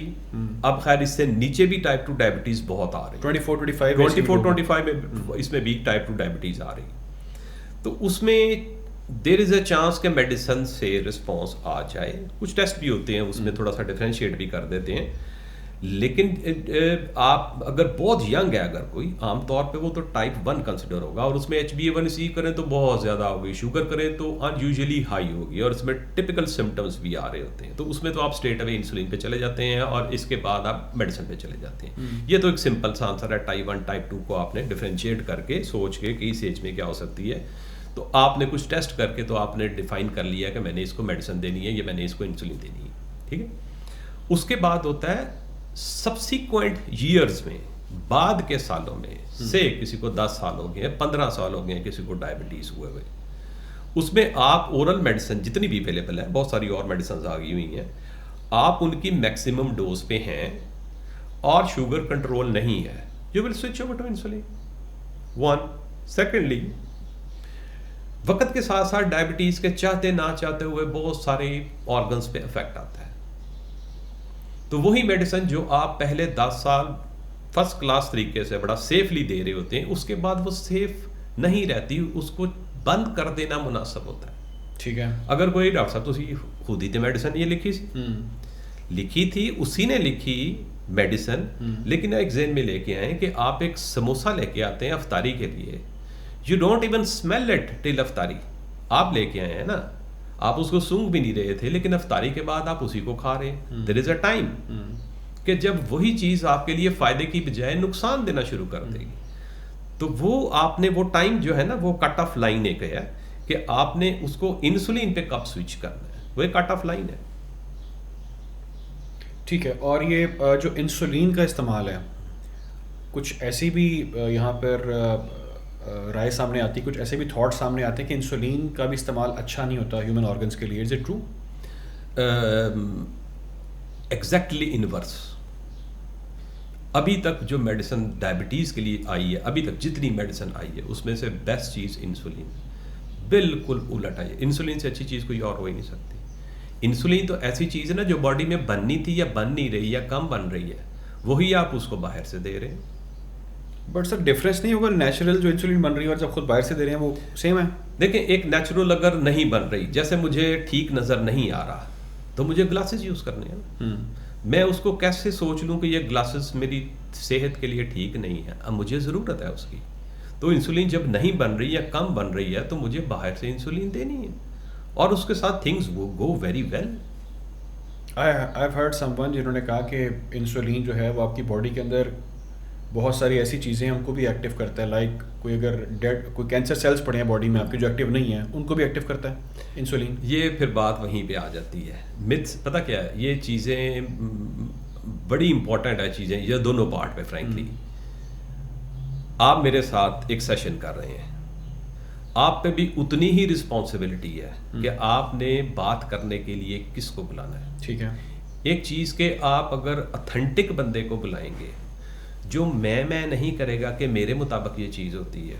अब खैर इससे नीचे भी टाइप 2 डायबिटीज़ बहुत आ रही है, 24-25 में इसमें भी टाइप 2 डायबिटीज़ आ रही, तो उसमें देर इज़ अ चांस के मेडिसिन से रिस्पॉन्स आ जाए। कुछ टेस्ट भी होते हैं उसमें थोड़ा सा डिफ्रेंशिएट भी कर देते हैं, लेकिन आप अगर बहुत यंग है अगर कोई, आमतौर पे वो तो टाइप 1 कंसिडर होगा और उसमें HbA1c करें तो बहुत ज़्यादा होगी, शुगर करें तो अनयूजुअली हाई होगी और उसमें टिपिकल सिम्टम्स भी आ रहे होते हैं, तो उसमें तो आप स्ट्रेट अवे इंसुलिन पे चले जाते हैं और इसके बाद आप मेडिसिन पे चले जाते हैं। ये तो एक सिंपल सा आंसर है, टाइप 1 टाइप 2 को आपने डिफ्रेंशिएट करके सोच के कि इस एज में क्या हो सकती है, तो आपने कुछ टेस्ट करके तो आपने डिफाइन कर लिया कि मैंने इसको मेडिसिन देनी है या मैंने इसको इंसुलिन देनी है, ठीक है। उसके बाद होता है सब्सिक्वेंट ईयर्स में, बाद के सालों में, से किसी को 10 साल हो गए, 15 साल हो गए किसी को डायबिटीज़ हुए हुए, उसमें आप ओरल मेडिसिन जितनी भी अवेलेबल है, बहुत सारी और मेडिसिन आ गई हुई हैं, आप उनकी मैक्सिमम डोज पे हैं और शुगर कंट्रोल नहीं है, you will switch over to insulin. 1 secondly, वक्त के साथ साथ डायबिटीज़ के चाहते ना चाहते हुए बहुत सारे ऑर्गन्स पे इफेक्ट आता है, तो वही मेडिसिन जो आप पहले 10 साल फर्स्ट क्लास तरीके से बड़ा सेफली दे रहे होते हैं, उसके बाद वो सेफ नहीं रहती, उसको बंद कर देना मुनासिब होता है, ठीक है। अगर कोई डॉक्टर साहब तो खुद ही तो मेडिसिन ये लिखी थी उसी ने लिखी मेडिसिन, लेकिन एक जेन में लेके आए कि आप एक समोसा लेके आते हैं अफ्तारी के लिए, you don't even smell it till अफ्तारी, आप लेके आए हैं ना, आप उसको सूंघ भी नहीं रहे थे, लेकिन अफ्तारी के बाद आप उसी को खा रहे हैं। देयर इज अ टाइम कि जब वही चीज़ आपके लिए फ़ायदे की बजाय नुकसान देना शुरू कर देगी, तो वो आपने वो टाइम जो है ना, वो कट ऑफ लाइन एक है कि आपने उसको इंसुलिन पे कब स्विच करना है, वो एक कट ऑफ लाइन है, ठीक है। और ये जो इंसुलिन का इस्तेमाल है, कुछ ऐसी भी यहाँ पर राय सामने आती, कुछ ऐसे भी थॉट सामने आते हैं कि इंसुलिन का भी इस्तेमाल अच्छा नहीं होता ह्यूमन ऑर्गन्स के लिए, is it true? Exactly inverse. अभी तक जो मेडिसिन डायबिटीज़ के लिए आई है, अभी तक जितनी मेडिसिन आई है उसमें से बेस्ट चीज़ इंसुलिन, बिल्कुल उलट आई है। इंसुलिन से अच्छी चीज़ कोई और हो ही नहीं सकती। इंसुलिन तो ऐसी चीज़ है ना जो बॉडी में बननी थी या बन नहीं रही या कम बन रही है, वही आप उसको बाहर से दे रहे हैं। बट सर डिफरेंस नहीं होगा, नेचुरल जो इंसुलिन बन रही है और जब खुद बाहर से दे रहे हैं वो सेम है? देखिए, एक नेचुरल अगर नहीं बन रही, जैसे मुझे ठीक नज़र नहीं आ रहा तो मुझे ग्लासेस यूज़ करने हैं ना। मैं उसको कैसे सोच लूँ कि ये ग्लासेस मेरी सेहत के लिए ठीक नहीं है, अब मुझे ज़रूरत है उसकी, तो इंसुलिन जब नहीं बन रही या कम बन रही है तो मुझे बाहर से इंसुलिन देनी है, और उसके साथ things go very well. I heard someone जिन्होंने कहा कि इंसुलिन जो है वो आपकी बॉडी के अंदर बहुत सारी ऐसी चीज़ें उनको भी एक्टिव करता है, लाइक कोई अगर डेड कोई कैंसर सेल्स पड़े हैं बॉडी में आपके जो एक्टिव नहीं है उनको भी एक्टिव करता है इंसुलिन। ये फिर बात वहीं पे आ जाती है, मिथ्स पता क्या है, ये चीज़ें बड़ी इंपॉर्टेंट है चीज़ें, ये दोनों पार्ट पे फ्रैंकली। आप मेरे साथ एक सेशन कर रहे हैं, आप पे भी उतनी ही रिस्पॉन्सिबिलिटी है कि आपने बात करने के लिए किसको बुलाना है। ठीक है। एक चीज़ के आप अगर ऑथेंटिक बंदे को बुलाएंगे जो मैं नहीं करेगा कि मेरे मुताबिक ये चीज़ होती है,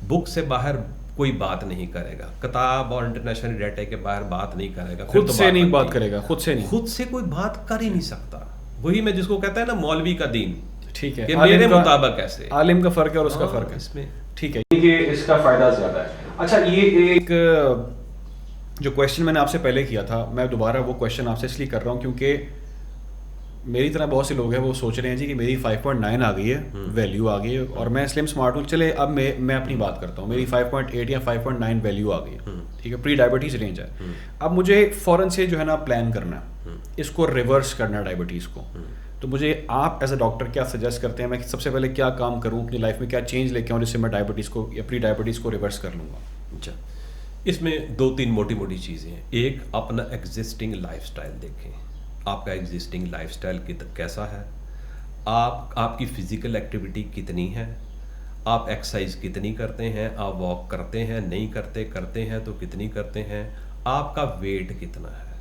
बुक से बाहर कोई बात नहीं करेगा, किताब और इंटरनेशनल डाटा के बाहर बात नहीं करेगा, खुद से नहीं बात करेगा, खुद से नहीं, खुद से कोई बात कर ही नहीं सकता। वही मैं जिसको कहता है ना मौलवी का दीन, ठीक है, कि मेरे मुताबिक ऐसे आलिम का फर्क है और उसका फर्क है इसमें, ठीक है, ये इसका फायदा ज्यादा है। अच्छा, ये एक जो क्वेश्चन मैंने आपसे पहले किया था, मैं दोबारा वो क्वेश्चन आपसे इसलिए कर रहा हूँ क्योंकि मेरी तरह बहुत से लोग हैं वो सोच रहे हैं जी कि मेरी 5.9 आ गई है, वैल्यू आ गई है और मैं स्लिम स्मार्ट हूँ, चले अब मैं अपनी बात करता हूँ, मेरी 5.8 या 5.9 वैल्यू आ गई है, ठीक है, प्री डायबिटीज़ रेंज है। अब मुझे फ़ौरन से जो है ना प्लान करना है, इसको रिवर्स करना है डायबिटीज़ को, तो मुझे आप एज अ डॉक्टर क्या सजेस्ट करते हैं, मैं सबसे पहले क्या काम करूँ अपनी लाइफ में, क्या चेंज लेके आऊँ जिससे मैं डायबिटीज़ को या प्री डायबिटीज़ को रिवर्स कर लूँगा? अच्छा, इसमें दो तीन मोटी मोटी चीज़ें हैं। एक, अपना एग्जिस्टिंग लाइफस्टाइल देखें, आपका एग्जिस्टिंग लाइफस्टाइल कैसा है, आपकी फ़िज़िकल एक्टिविटी कितनी है, आप एक्सरसाइज कितनी करते हैं, आप वॉक करते हैं नहीं करते हैं तो कितनी करते हैं, आपका वेट कितना है,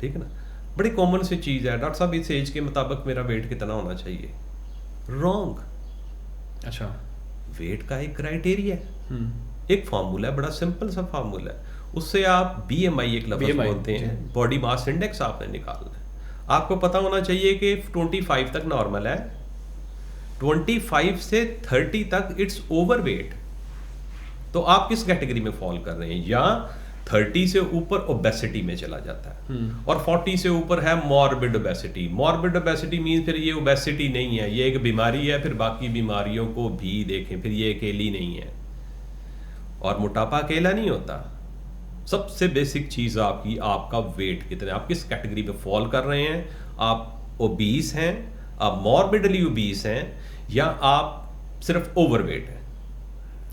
ठीक है ना। बड़ी कॉमन सी चीज़ है, डॉक्टर साहब इस एज के मुताबिक मेरा वेट कितना होना चाहिए, रॉन्ग। अच्छा, वेट का एक क्राइटेरिया है, एक फार्मूला है, बड़ा सिंपल सा फार्मूला है, उससे आप BMI एक लफ्ज़ बोलते हैं, बॉडी मास इंडेक्स आपने निकालना है। आपको पता होना चाहिए कि 25 तक नॉर्मल है, 25 से 30 तक इट्स ओवरवेट, तो आप किस कैटेगरी में फॉल कर रहे हैं, या 30 से ऊपर ओबेसिटी में चला जाता है और 40 से ऊपर है morbid obesity. Morbid obesity mean फिर ये ओबेसिटी नहीं है, ये एक बीमारी है, फिर बाकी बीमारियों को भी देखें, फिर ये अकेली नहीं है, और मोटापा अकेला नहीं होता। सबसे बेसिक चीज़ आपकी, आपका वेट कितना, आप किस कैटेगरी में फॉल कर रहे हैं, आप ओबीस हैं, आप मॉर्बिडली ओबीस हैं, या आप सिर्फ ओवरवेट हैं,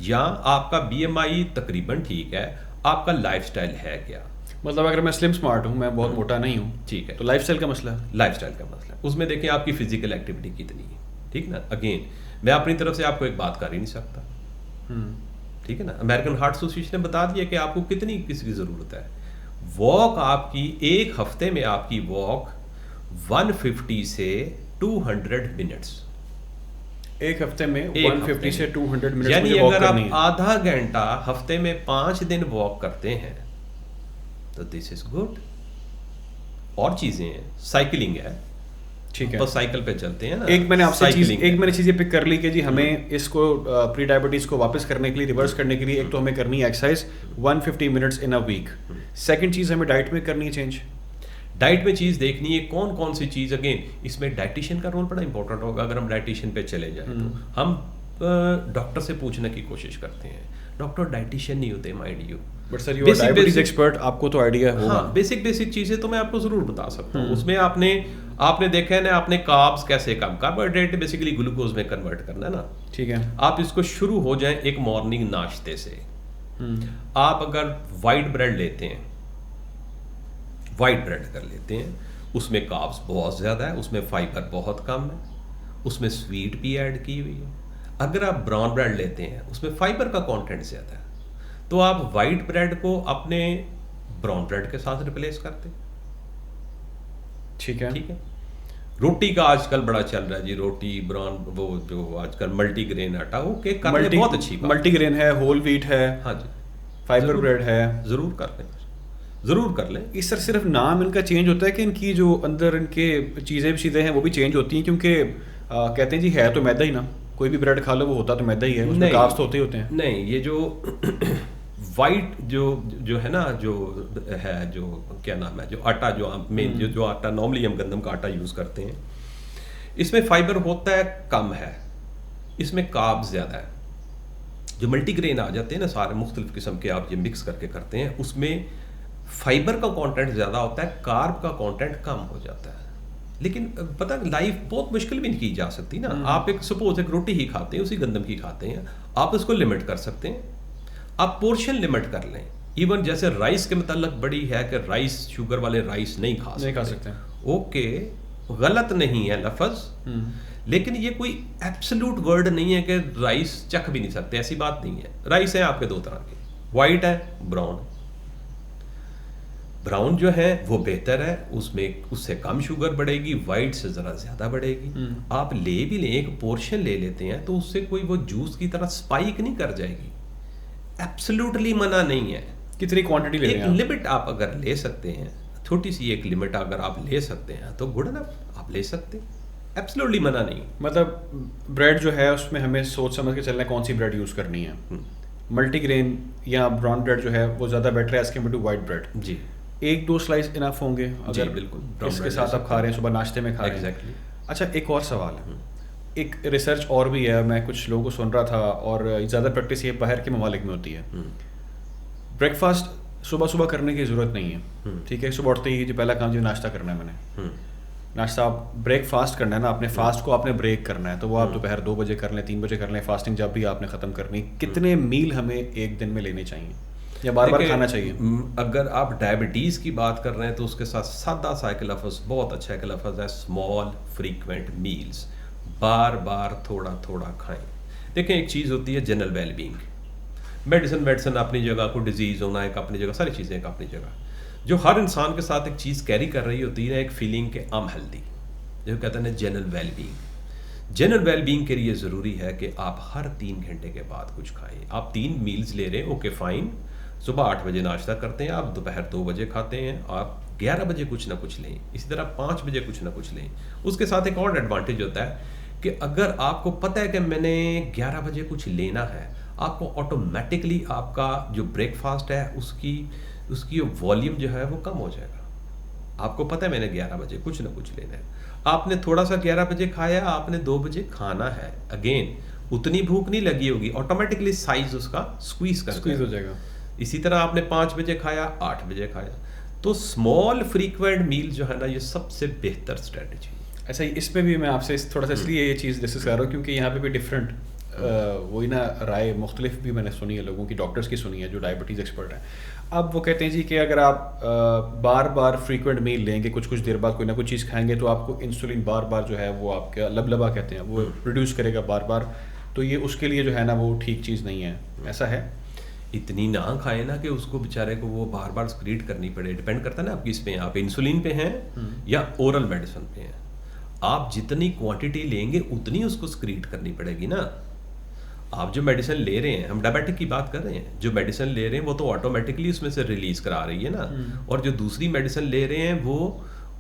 या आपका BMI तकरीबन ठीक है, आपका लाइफस्टाइल है क्या। मतलब अगर मैं स्लिम स्मार्ट हूँ, मैं बहुत मोटा नहीं हूँ, ठीक है, तो लाइफस्टाइल का मसला है, लाइफस्टाइल का मसला है। उसमें देखें आपकी फिजिकल एक्टिविटी कितनी है, ठीक ना। अगेन मैं अपनी तरफ से आपको एक बात कर ही नहीं सकता, ठीक है ना। अमेरिकन हार्ट एसोसिएशन ने बता दिया कि आपको कितनी किसकी ज़रूरत है। वॉक आपकी एक हफ्ते में, आपकी वॉक 150 से 200 मिनट्स, एक हफ्ते में 150 से 200 मिनट, यानी अगर आप आधा घंटा हफ्ते में 5 दिन वॉक करते हैं तो दिस इज गुड। और चीज़ें हैं, साइकिलिंग है, ठीक है, तो साइकिल पे चलते हैं ना। एक मैंने चीज़ पिक कर ली कि जी हमें इसको प्री डायबिटीज़ को वापस करने के लिए, रिवर्स करने के लिए, एक तो हमें करनी है exercise 150 minutes in a week. Second चीज़ हमें डाइट में करनी है चेंज, डाइट में चीज़ देखनी है कौन कौन सी चीज़। अगेन इसमें डाइटिशियन का रोल बड़ा इंपॉर्टेंट होगा। अगर हम डाइटिशियन पे चले जाएं तो हम डॉक्टर से पूछने की कोशिश करते हैं, डॉक्टर डाइटिशियन नहीं होते, mind you, but sir you are diabetes expert, आपको तो आइडिया होगा। हाँ, बेसिक चीज़ें तो मैं आपको ज़रूर बता सकता हूँ। उसमें आपने देखा है ना, आपने कार्ब्स कैसे कम, कार्बोहाइड्रेट बेसिकली ग्लूकोज में कन्वर्ट करना है ना, ठीक है। आप इसको शुरू हो जाएं एक मॉर्निंग नाश्ते से। आप अगर वाइट ब्रेड लेते हैं, वाइट ब्रेड कर लेते हैं, उसमें कार्ब्स बहुत ज़्यादा है, उसमें फाइबर बहुत कम है, उसमें स्वीट भी ऐड की हुई है। अगर आप ब्राउन ब्रेड लेते हैं, उसमें फाइबर का कंटेंट ज़्यादा है, तो आप वाइट ब्रेड को अपने ब्राउन ब्रेड के साथ रिप्लेस करते हैं, ठीक है, ठीक है। रोटी का आजकल बड़ा चल रहा है जी, रोटी ब्राउन, वो जो आजकल मल्टीग्रेन आटा, वो केक करने बहुत अच्छी बात, मल्टीग्रेन है, होल व्हीट है, हाँ जी, फाइबर ब्रेड है, ज़रूर कर लें, ज़रूर कर लें। इस तरह सिर्फ नाम इनका चेंज होता है कि इनकी जो अंदर इनके चीज़ें हैं वो भी चेंज होती हैं, क्योंकि कहते हैं जी है तो मैदा ही ना, कोई भी ब्रेड खा लो वो होता तो मैदा ही है, उसमें नहीं, कार्ब्स तो होते ही होते हैं। नहीं, ये जो वाइट जो है ना, जो है, जो क्या नाम है, जो आटा, जो आटा नॉर्मली हम गंदम का आटा यूज़ करते हैं, इसमें फाइबर होता है कम है, इसमें कार्ब्स ज़्यादा है। जो मल्टीग्रेन आ जाते हैं ना सारे मुख्तलिफ किस्म के, आप ये मिक्स करके करते हैं, उसमें फाइबर का कंटेंट ज़्यादा होता है, कार्ब का कंटेंट कम हो जाता है। लेकिन पता लाइफ बहुत मुश्किल भी नहीं की जा सकती ना। आप सपोज एक रोटी ही खाते हैं, उसी गंदम की खाते हैं, आप उसको लिमिट कर सकते हैं, आप पोर्शन लिमिट कर लें। इवन जैसे राइस के मतलब बड़ी है कि राइस, शुगर वाले राइस नहीं खा सकते। ओके, गलत नहीं है लफ्ज़, लेकिन ये कोई एब्सोल्यूट वर्ड नहीं है कि राइस चख भी नहीं सकते, ऐसी बात नहीं है। राइस है आपके दो तरह के, वाइट है, ब्राउन। ब्राउन जो है वो बेहतर है, उसमें उससे कम शुगर बढ़ेगी, वाइट से ज़रा ज़्यादा बढ़ेगी। आप ले भी लें, एक पोर्शन ले लेते हैं तो उससे कोई वो जूस की तरह स्पाइक नहीं कर जाएगी। एब्सोल्युटली मना नहीं है। कितनी क्वांटिटी ले रहे हैं? एक लिमिट आप अगर ले सकते हैं, छोटी सी एक लिमिट अगर आप ले सकते हैं तो गुड इनफ, आप ले सकते हैं, एब्सोल्युटली मना नहीं। मतलब ब्रेड जो है उसमें हमें सोच समझ के चलना है कौन सी ब्रेड यूज़ करनी है। मल्टीग्रेन या ब्राउन ब्रेड जो है वो ज़्यादा बेटर है as compare to white bread. जी, 1-2 स्लाइस इनफ होंगे अगर बिल्कुल इसके साथ आप खा रहे हैं, सुबह नाश्ते में खा रहे हैं। एग्जैक्टली। अच्छा, एक और सवाल है, एक रिसर्च और भी है, मैं कुछ लोगों को सुन रहा था, और ज़्यादा प्रैक्टिस ये बाहर के ममालिक में होती है। ब्रेकफास्ट सुबह सुबह करने की ज़रूरत नहीं है, ठीक है। सुबह उठते ही जो पहला काम जो नाश्ता करना है, मैंने नाश्ता, आप ब्रेकफास्ट करना है ना, अपने फास्ट को आपने ब्रेक करना है, तो वो आप दोपहर 2 बजे कर लें, 3 बजे कर लें, फास्टिंग जब भी आपने ख़त्म करनी। कितने मील हमें एक दिन में लेने चाहिए या बार बार खाना चाहिए? अगर आप डायबिटीज़ की बात कर रहे हैं तो उसके साथ सादा सा एक लफ्ज़, बहुत अच्छा एक लफ्ज़ है, स्मॉल फ्रीक्वेंट मील्स। बार बार थोड़ा थोड़ा खाएं। देखें, एक चीज़ होती है जनरल वेलबींग, मेडिसिन अपनी जगह, को डिजीज़ होना एक अपनी जगह, सारी चीज़ें एक अपनी जगह। जो हर इंसान के साथ एक चीज़ कैरी कर रही होती है, एक फीलिंग के अम हेल्दी, जो कहते हैं जनरल वेलबींग। जनरल वेलबींग के लिए ज़रूरी है कि आप हर 3 घंटे के बाद कुछ खाएं। आप 3 मील्स ले रहे हैं, ओके फाइन, सुबह 8 बजे नाश्ता करते हैं, आप दोपहर 2 बजे खाते हैं, आप 11 बजे कुछ ना कुछ लें, इसी तरह 5 बजे कुछ ना कुछ लें। उसके साथ एक और एडवांटेज होता है कि अगर आपको पता है कि मैंने 11 बजे कुछ लेना है, आपको ऑटोमेटिकली आपका जो ब्रेकफास्ट है उसकी वॉल्यूम जो है वो कम हो जाएगा। आपको पता है मैंने 11 बजे कुछ ना कुछ लेना है, आपने थोड़ा सा 11 बजे खाया, आपने 2 बजे खाना है, अगेन उतनी भूख नहीं लगी होगी, ऑटोमेटिकली साइज उसका स्क्वीज हो जाएगा। इसी तरह आपने 5 बजे खाया, 8 बजे खाया, तो स्मॉल फ्रीक्वेंट मील जो है ना, ये सबसे बेहतर स्ट्रेटजी है। ऐसा ही इसमें भी मैं आपसे थोड़ा सा इसलिए ये चीज़ डिस्कस कर रहा हूँ क्योंकि यहाँ पे भी डिफरेंट वही ना राय मुख्तलिफ भी मैंने सुनी है, लोगों की, डॉक्टर्स की सुनी है जो डायबिटीज़ एक्सपर्ट हैं। अब वो कहते हैं जी कि अगर आप बार बार फ्रीक्वेंट मील लेंगे, कुछ कुछ देर बाद कोई ना कोई चीज़ खाएंगे, तो आपको इंसुलिन बार बार जो है वो आपका लबलबा कहते हैं वो प्रोड्यूस करेगा बार बार, तो ये उसके लिए जो है ना वो ठीक चीज़ नहीं है। ऐसा है? इतनी ना खाए ना कि उसको बेचारे को वो बार बार स्क्रीट करनी पड़े। डिपेंड करता है ना आप किस पे हैं, आप इंसुलिन पे हैं या ओरल मेडिसिन पे हैं। आप जितनी क्वांटिटी लेंगे उतनी उसको स्क्रीट करनी पड़ेगी ना। आप जो मेडिसिन ले रहे हैं, हम डायबिटिक की बात कर रहे हैं, जो मेडिसिन ले रहे हैं वो तो ऑटोमेटिकली उसमें से रिलीज करा रही है ना, और जो दूसरी मेडिसिन ले रहे हैं वो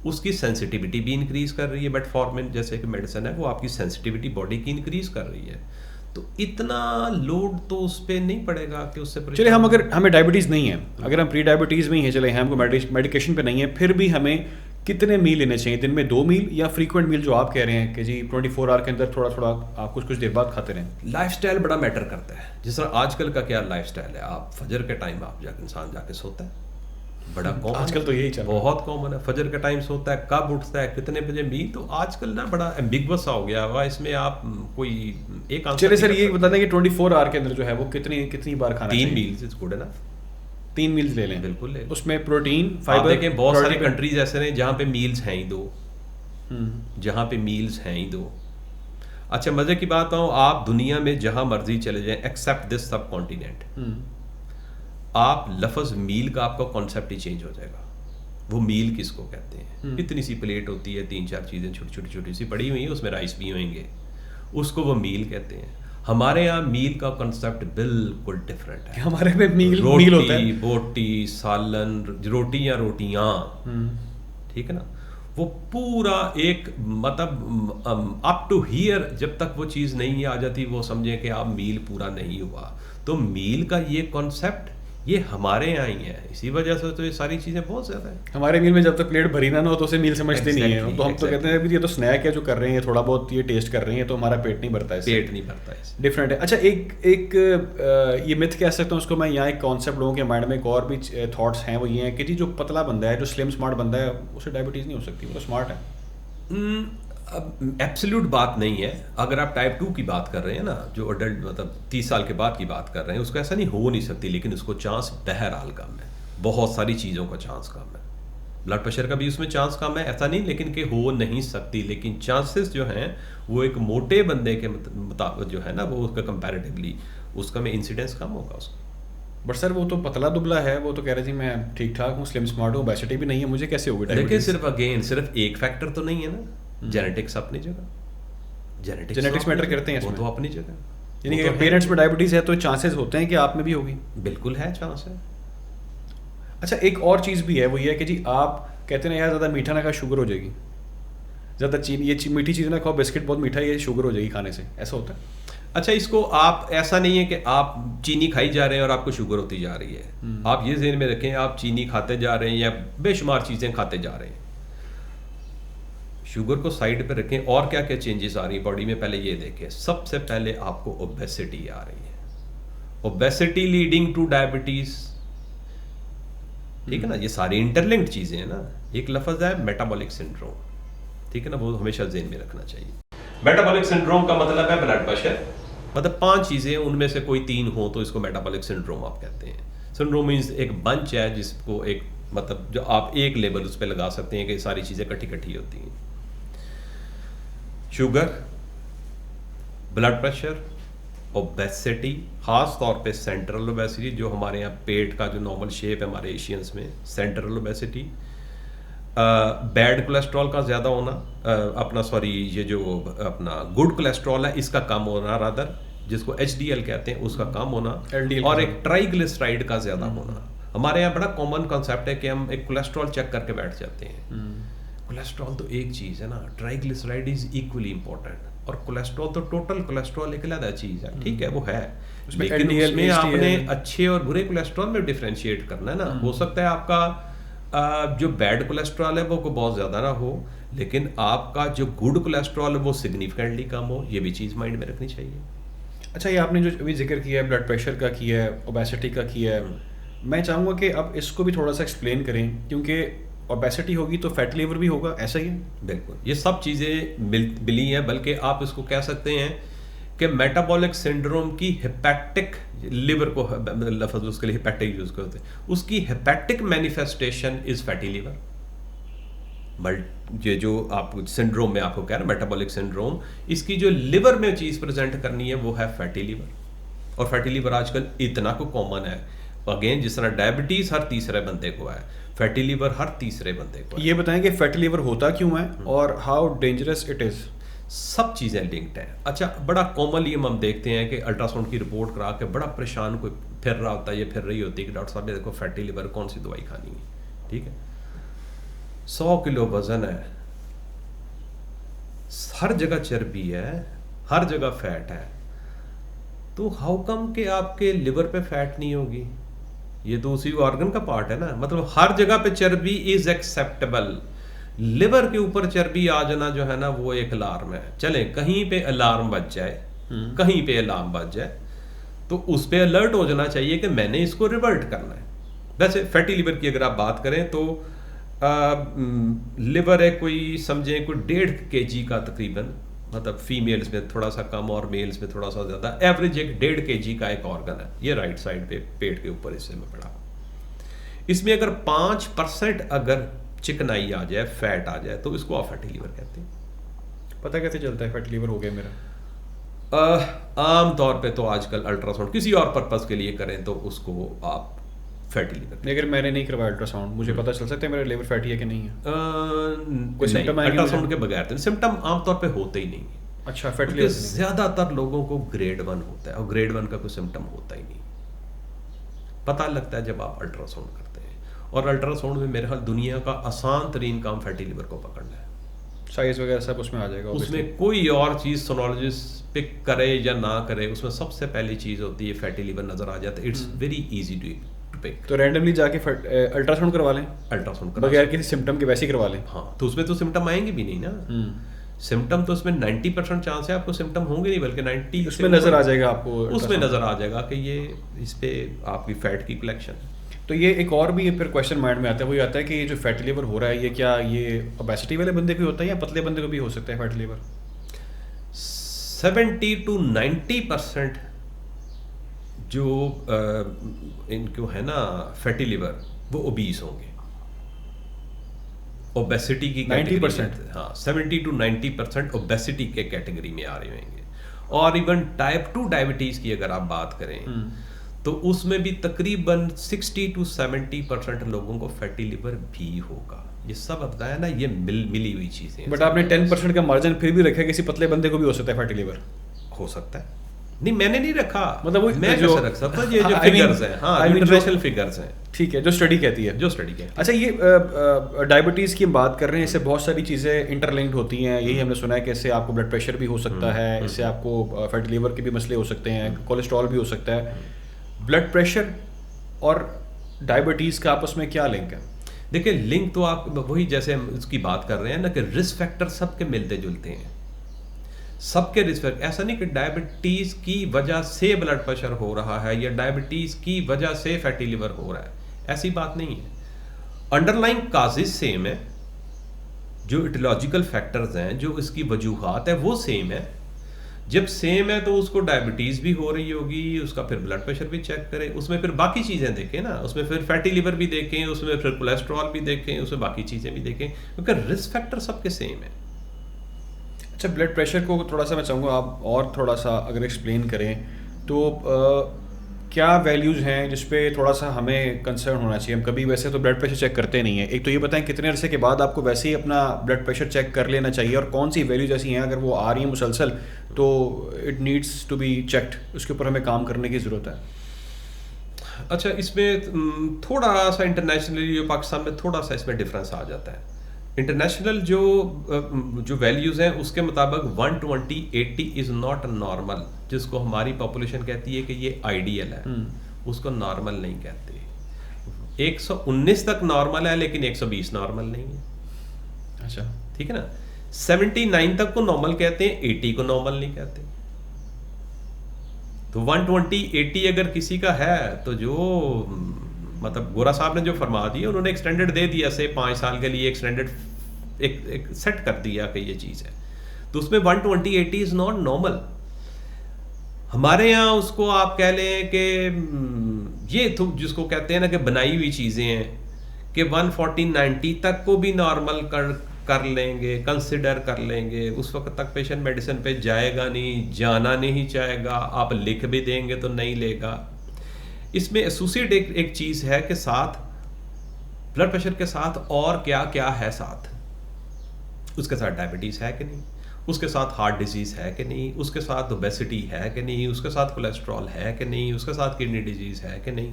उसकी सेंसिटिविटी भी इंक्रीज कर रही है। मेटफॉर्मिन जैसे कि मेडिसिन है, वो आपकी सेंसिटिविटी बॉडी की इंक्रीज कर रही है, तो इतना लोड तो उस पर नहीं पड़ेगा कि उससे। चलिए, हम अगर हमें डायबिटीज़ नहीं है, अगर हम प्री डायबिटीज़ में ही है, चले हमको मेडिकेशन पे नहीं है, फिर भी हमें कितने मील लेने चाहिए? दिन में 2 मील या फ्रीक्वेंट मील जो आप कह रहे हैं कि जी 24 आवर के अंदर थोड़ा थोड़ा आप कुछ कुछ देर बाद खाते रहें? लाइफस्टाइल बड़ा मैटर करता है। जिस तरह आजकल का क्या लाइफस्टाइल है, आप फजर के टाइम आप जाके इंसान जाके सोता है, बड़ा कॉमन आजकल तो यही चल रहा है, बहुत कॉमन है। फजर के टाइम सोता है, कब उठता है, कितने बजे मील, तो आजकल ना बड़ा एम्बिगुअस हो गया हुआ, इसमें आप कोई एक आंसर। चलिए सर, ये बता दें कि 24 आवर के अंदर जो है वो कितनी बार खाना चाहिए? 3 meals is good enough. 3 meals ले लें, बिल्कुल ले लें। उसमें प्रोटीन, फाइबर। देखें बहुत सारी कंट्रीज ऐसे हैं जहाँ पे मील्स हैं ही 2, जहाँ पे मील्स हैं ही 2। अच्छा, मजे की बात बताऊँ, आप दुनिया में जहाँ मर्जी चले जाएं एक्सेप्ट दिस सब कॉन्टिनेंट, आप लफ्ज़ मील का आपका कॉन्सेप्ट ही चेंज हो जाएगा। वो मील किसको कहते हैं? इतनी सी प्लेट होती है, 3-4 चीज़ें छोटी छोटी सी पड़ी हुई हैं, उसमें राइस भी होंगे, उसको वो मील कहते हैं। हमारे यहाँ मील का कॉन्सेप्ट बिल्कुल डिफरेंट है। हमारे में मील होता है बोटी, सालन, रोटी या रोटियाँ, ठीक है ना, वो पूरा एक मतलब अप टू हियर जब तक वो चीज़ नहीं आ जाती, वो समझें कि आप मील पूरा नहीं हुआ। तो मील का ये कॉन्सेप्ट ये हमारे यहाँ ही है, इसी वजह से तो ये सारी चीज़ें बहुत ज़्यादा है। हमारे मील में जब तक प्लेट भरी ना हो तो उसे मील समझते नहीं है। तो हम तो कहते हैं अभी ये तो स्नैक है जो कर रहे हैं, थोड़ा बहुत ये टेस्ट कर रहे हैं, तो हमारा पेट नहीं भरता है, पेट नहीं भरता है। डिफरेंट है। अच्छा, एक ये मिथ कह सकता हूँ उसको मैं, यहाँ एक कॉन्सेप्ट लोगों के माइंड में एक और भी थॉट्स हैं, वो ये हैं कि जी जो पतला बंदा है, जो स्लिम स्मार्ट बंदा है, उसे डायबिटीज़ नहीं हो सकती, वो तो स्मार्ट है। अब एब्सोल्यूट बात नहीं है। अगर आप टाइप 2 की बात कर रहे हैं ना, जो अडल्ट मतलब 30 साल के बाद की बात कर रहे हैं, उसको ऐसा नहीं हो नहीं सकती, लेकिन उसको चांस बहरहाल कम है। बहुत सारी चीज़ों का चांस कम है। ब्लड प्रेशर का भी उसमें चांस कम है, ऐसा नहीं लेकिन कि हो नहीं सकती, लेकिन चांसेस जो हैं वो एक मोटे बंदे के मुताबिक जो है ना, वो उसका कंपैरेटिवली उसका में इंसिडेंस कम होगा उसका। बट सर वो तो पतला दुबला है, वो तो कह रहे जी मैं ठीक ठाक हूँ, स्लिम स्मार्ट हूँ, ओबेसिटी भी नहीं है, मुझे कैसे होगी देखिए डायबिटीज? सिर्फ एक फैक्टर तो नहीं है ना, जेनेटिक्स अपनी जगह, जेनेटिक्स मैटर करते हैं वो इसमें, तो अपनी जगह, यानी कि वो तो पेरेंट्स है। में डायबिटीज़ है तो चांसेस होते हैं कि आप में भी होगी। बिल्कुल है, चांस है। अच्छा, एक और चीज़ भी है, वो ये है कि जी आप कहते हैं ना यार ज़्यादा मीठा ना खा शुगर हो जाएगी, ज़्यादा चीनी मीठी चीज़ ना खाओ, बिस्किट बहुत मीठा है, ये शुगर हो जाएगी खाने से, ऐसा होता है? अच्छा, इसको आप ऐसा नहीं है कि आप चीनी खाई जा रहे हैं और आपको शुगर होती जा रही है। आप ये ज़हन में रखें, आप चीनी खाते जा रहे हैं या बेशुमार चीज़ें खाते जा रहे हैं, शुगर को साइड पे रखें, और क्या क्या चेंजेस आ रही है बॉडी में पहले ये देखें। सबसे पहले आपको ओबेसिटी आ रही है, ओबेसिटी लीडिंग टू डायबिटीज, ठीक है ना, ये सारी इंटरलिंक्ड चीजें हैं ना। एक लफ्ज है मेटाबॉलिक सिंड्रोम, ठीक है ना, वो हमेशा ज़हन में रखना चाहिए। मेटाबॉलिक सिंड्रोम का मतलब है ब्लड प्रेशर, मतलब 5 चीजें, उनमें से कोई 3 हो तो इसको मेटाबॉलिक सिंड्रोम आप कहते हैं। सिंड्रोम मीन्स एक बंच है जिसको एक मतलब जो आप एक लेबल उस पर लगा सकते हैं कि सारी चीजें इकट्ठी इकट्ठी होती हैं। शुगर, ब्लड प्रेशर, ओबेसिटी, खास तौर पे सेंट्रल ओबेसिटी, जो हमारे यहाँ पेट का जो नॉर्मल शेप है हमारे एशियंस में, सेंट्रल ओबेसिटी, बैड कोलेस्ट्रॉल का ज़्यादा होना, अपना सॉरी ये जो अपना गुड कोलेस्ट्रॉल है इसका कम होना, रादर जिसको HDL कहते हैं उसका कम होना, LDL और एक ट्राइग्लिसराइड का ज़्यादा होना। हमारे यहाँ बड़ा कॉमन कॉन्सेप्ट है कि हम एक कोलेस्ट्रॉल चेक करके बैठ जाते हैं। कोलेस्ट्रॉल तो एक चीज़ है ना, ट्राइग्लिसराइड इज इक्वली इंपॉर्टेंट, और कोलेस्ट्रॉल तो टोटल कोलेस्ट्रॉल एक अलग चीज़ है, ठीक है वो है, लेकिन LDL, उसमें आपने HDL अच्छे और बुरे कोलेस्ट्रॉल में डिफरेंशिएट करना है ना। हो सकता है आपका जो बैड कोलेस्ट्रॉल है वो को बहुत ज़्यादा ना हो, लेकिन आपका जो गुड कोलेस्ट्रॉल है वो सिग्निफिकेंटली कम हो, ये भी चीज़ माइंड में रखनी चाहिए। अच्छा, ये आपने जो अभी जिक्र किया है ब्लड प्रेशर का किया है, ओबेसिटी का किया है, मैं चाहूँगा कि अब इसको भी थोड़ा सा एक्सप्लेन करें, क्योंकि ओबेसिटी होगी तो फैटी लिवर भी होगा, ऐसा ही है? बिल्कुल, ये सब चीज़ें मिली हैं, बल्कि आप इसको कह सकते हैं कि मेटाबॉलिक सिंड्रोम की हेपेटिक लिवर को लफ्ज़ उसके लिए हेपेटिक यूज़ करते हैं, उसकी hepatic manifestation is fatty liver. ये जो आप सिंड्रोम में आपको कह रहे हैं मेटाबॉलिक सिंड्रोम, इसकी जो लिवर में चीज़ प्रेजेंट करनी है वो है फैटी लिवर, और फैटी लिवर आजकल इतना को कॉमन है। अगेन जिस तरह डायबिटीज़ हर तीसरे बंदे को है, फैटी लिवर हर तीसरे बंदे को है। ये बताएं कि फैटी लिवर होता क्यों है और हाउ डेंजरस इट इज़? सब चीज़ें लिंक्ड हैं। अच्छा, बड़ा कॉमनली हम देखते हैं कि अल्ट्रासाउंड की रिपोर्ट करा के बड़ा परेशान कोई फिर रहा होता है, ये फिर रही होती है कि डॉक्टर साहब देखो फैटी लिवर कौन सी दवाई खानी है, ठीक है, 100 किलो वजन है, हर जगह चर्बी है, हर जगह फैट है, तो हाउ कम कि आपके लिवर पे फैट नहीं होगी? ये तो उसी ऑर्गन का पार्ट है ना, मतलब हर जगह पे चर्बी इज एक्सेप्टेबल, लिवर के ऊपर चर्बी आ जाना जो है ना वो एक अलार्म है। चले कहीं पे अलार्म बज जाए, कहीं पे अलार्म बज जाए तो उस पर अलर्ट हो जाना चाहिए कि मैंने इसको रिवर्ट करना है। वैसे फैटी लिवर की अगर आप बात करें तो लिवर है कोई समझें कोई 1.5 kg का तकरीबन, मतलब फीमेल्स में थोड़ा सा कम और मेल्स में थोड़ा सा ज़्यादा, एवरेज एक 1.5 kg का एक ऑर्गन है, ये राइट साइड पे पेट के ऊपर हिस्से में पड़ा। इसमें अगर 5% अगर चिकनाई आ जाए, फैट आ जाए, तो इसको आप फैटी लिवर कहते हैं। पता कैसे चलता है फैटी लिवर हो गया मेरा? आम तौर पे तो आजकल अल्ट्रासाउंड किसी और पर्पस के लिए करें तो उसको आप फैटी लिवर। अगर मैंने नहीं करवाया अल्ट्रासाउंड, मुझे पता चल सकता है मेरा लिवर फैटी है कि नहीं है? कोई सिम्टम अल्ट्रासाउंड के बगैर सिम्टम आमतौर पे होते ही नहीं है। अच्छा, फैटी लिवर ज्यादातर लोगों को ग्रेड 1 होता है, और ग्रेड 1 का कोई सिम्टम होता ही नहीं, पता लगता है जब आप अल्ट्रासाउंड करते हैं। और अल्ट्रासाउंड में मेरे ख्याल दुनिया का आसान तरीन काम फैटी लिवर को पकड़ना है। साइज वगैरह सब उसमें आ जाएगा, उसमें कोई और चीज़ सोनोलॉजिस्ट पिक करे या ना करे, उसमें सबसे पहली चीज़ होती है फैटी लिवर नज़र आ जाता है। It's very easy to pick. तो रैंडमली जाके अल्ट्रासाउंड करवा लें, अल्ट्रासाउंड बगैर किसी सिम्टम के वैसे ही करवा लें। हाँ, तो उसमें तो सिम्टम आएंगे भी नहीं ना। सिम्टम तो उसमें 90% चांस है आपको सिम्टम होंगे नहीं, बल्कि 90 उसमें नज़र आ जाएगा आपको, उसमें नज़र आ जाएगा कि ये इस पे आपकी फैट की कलेक्शन। तो ये एक और भी फिर क्वेश्चन माइंड में आता है, वो ये आता है कि ये जो फैटी लिवर हो रहा है ये क्या ये ओबेसिटी वाले बंदे को होता है या पतले बंदे को भी हो सकता है फैटी लिवर? 70 to 90% जो इनको है ना फैटी लिवर वो ओबीस होंगे, ओबेसिटी की 90%? हाँ, 70 to 90% ओबेसिटी के कैटेगरी में आ रहे होंगे। और इवन टाइप 2 डायबिटीज़ की अगर आप बात करें तो उसमें भी तकरीबन 60 to 70% लोगों को फैटी लिवर भी होगा। ये सब बताया ना, ये मिली हुई चीज़ें। बट आपने 10% का मार्जिन फिर भी रखा है, किसी पतले बंदे को भी हो सकता है फैटी लिवर? हो सकता है। नहीं, मैंने नहीं रखा, मतलब वो मैं कैसे रख सकता? ये जो फिगर्स हैं, हाँ, इंटरनेशनल फिगर्स हैं, ठीक है, जो स्टडी कहती है, जो स्टडी कहती है। अच्छा, ये डायबिटीज़ की हम बात कर रहे हैं, इससे बहुत सारी चीज़ें इंटरलिंक्ड होती हैं। यही हमने सुना है कि इससे आपको ब्लड प्रेशर भी हो सकता है, इससे आपको फैटी लिवर के भी मसले हो सकते हैं, कोलेस्ट्रॉल भी हो सकता है। ब्लड प्रेशर और डायबिटीज़ का आपस में क्या लिंक है? देखिए, लिंक तो आप वही जैसे हम उसकी बात कर रहे हैं ना कि रिस्क फैक्टर सबके मिलते जुलते हैं, सबके रिस्क फैक्टर। ऐसा नहीं कि डायबिटीज़ की वजह से ब्लड प्रेशर हो रहा है या डायबिटीज़ की वजह से फैटी लिवर हो रहा है, ऐसी बात नहीं है। अंडरलाइंग काजेज सेम है, जो इटियोलॉजिकल फैक्टर्स हैं, जो इसकी वजूहात है वो सेम है। जब सेम है तो उसको डायबिटीज़ भी हो रही होगी, उसका फिर ब्लड प्रेशर भी चेक करें, उसमें फिर बाकी चीज़ें देखें ना, उसमें फिर फैटी लिवर भी देखें, उसमें फिर कोलेस्ट्रॉल भी देखें, उसमें बाकी चीज़ें भी देखें, क्योंकि रिस्क फैक्टर सबके सेम है। अच्छा, ब्लड प्रेशर को थोड़ा सा मैं चाहूँगा आप और थोड़ा सा अगर एक्सप्लेन करें तो क्या वैल्यूज़ हैं जिस पे थोड़ा सा हमें कंसर्न होना चाहिए? हम कभी वैसे तो ब्लड प्रेशर चेक करते नहीं है। एक तो ये बताएं कितने अरसे के बाद आपको वैसे ही अपना ब्लड प्रेशर चेक कर लेना चाहिए, और कौन सी वैल्यूज ऐसी हैं अगर वो आ रही हैं मुसलसल तो it needs to be checked, उसके ऊपर हमें काम करने की ज़रूरत है। अच्छा, इसमें थोड़ा सा इंटरनेशनली पाकिस्तान में थोड़ा सा इसमें डिफरेंस आ जाता है। इंटरनेशनल जो वैल्यूज़ हैं उसके मुताबिक 120/80 इज़ नॉट नॉर्मल, जिसको हमारी पॉपुलेशन कहती है कि ये आइडियल है, उसको नॉर्मल नहीं कहते। 119 तक नॉर्मल है लेकिन 120 नॉर्मल नहीं है। अच्छा, ठीक है ना। 79 तक को नॉर्मल कहते हैं, 80 को नॉर्मल नहीं कहते। तो 120/80 अगर किसी का है तो जो मतलब गोरा साहब ने जो फरमा दिया, उन्होंने एक्सटेंडेड दे दिया से 5 साल के लिए एक्सटेंडेड एक सेट कर दिया कि ये चीज़ है, तो उसमें 120/80 इज़ नॉट नॉर्मल। हमारे यहाँ उसको आप कह लें कि ये तो जिसको कहते हैं ना कि बनाई हुई चीज़ें हैं कि 140/90 तक को भी नॉर्मल कर लेंगे, कंसिडर कर लेंगे, उस वक्त तक पेशेंट मेडिसिन पे जाएगा नहीं, जाना नहीं चाहेगा, आप लिख भी देंगे तो नहीं लेगा। इसमें एसोसिएट एक चीज़ है कि साथ ब्लड प्रेशर के साथ और क्या क्या है, साथ उसके साथ डायबिटीज़ है कि नहीं, उसके साथ हार्ट डिजीज़ है कि नहीं, उसके साथ ओबेसिटी है कि नहीं, उसके साथ कोलेस्ट्रॉल है कि नहीं, उसके साथ किडनी डिजीज़ है कि नहीं।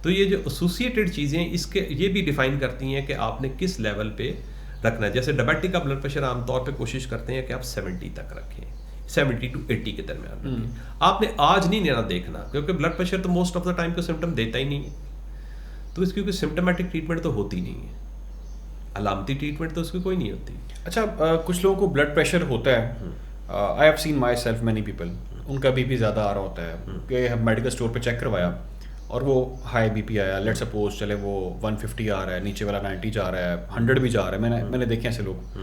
तो ये जो एसोसिएटेड चीज़ें इसके ये भी डिफ़ाइन करती हैं कि आपने किस लेवल पे रखना है। जैसे डायबिटिक का ब्लड प्रेशर आमतौर पे कोशिश करते हैं कि आप 70 तक रखें, 70 to 80 के दरमियान रखें। आपने आज नहीं लेना देखना, क्योंकि ब्लड प्रेशर तो मोस्ट ऑफ द टाइम को सिम्टम देता ही नहीं है, तो इसकी कोई सिम्टोमेटिक ट्रीटमेंट तो होती नहीं है, अलामती ट्रीटमेंट तो उसकी कोई नहीं होती। अच्छा, कुछ लोगों को ब्लड प्रेशर होता है, I have seen my self many people, उनका बीपी ज़्यादा आ रहा होता है कि हम मेडिकल स्टोर पे चेक करवाया और वो हाई बीपी आया, लेट सपोज चले वो 150 आ रहा है, नीचे वाला 90 जा रहा है, 100 भी जा रहा है। मैंने देखे ऐसे लोग,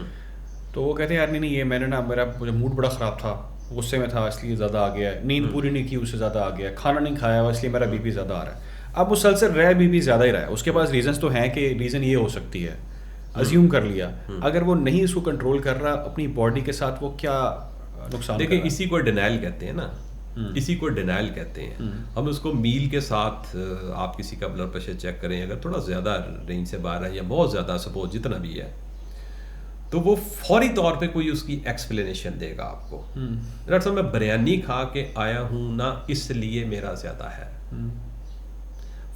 तो वो कहते हैं यार नहीं ये मैंने ना मुझे मूड बड़ा ख़राब था, गुस्से में था इसलिए ज़्यादा आ गया, नींद पूरी नहीं की उससे ज़्यादा आ गया, खाना नहीं खाया हुआ इसलिए मेरा बीपी ज़्यादा आ रहा है। अब मुसलसल रहा बीपी ज़्यादा ही रहा है, उसके पास रीजंस तो हैं कि रीज़न ये हो सकती है, अज्यूम कर लिया। अगर वो नहीं इसको कंट्रोल कर रहा अपनी बॉडी के साथ, वो क्या नुकसान? देखिए, इसी को डिनाइल कहते हैं ना, इसी को डिनाइल कहते हैं। हम उसको मील के साथ आप किसी का ब्लड प्रेशर चेक करें, अगर थोड़ा ज़्यादा रेंज से बाहर है या बहुत ज़्यादा, सपोज जितना भी है, तो वो फौरी तौर पे कोई उसकी एक्सप्लेनेशन देगा आपको। डॉक्टर साहब मैं बिरयानी खा के आया हूँ ना, इसलिए मेरा ज़्यादा है।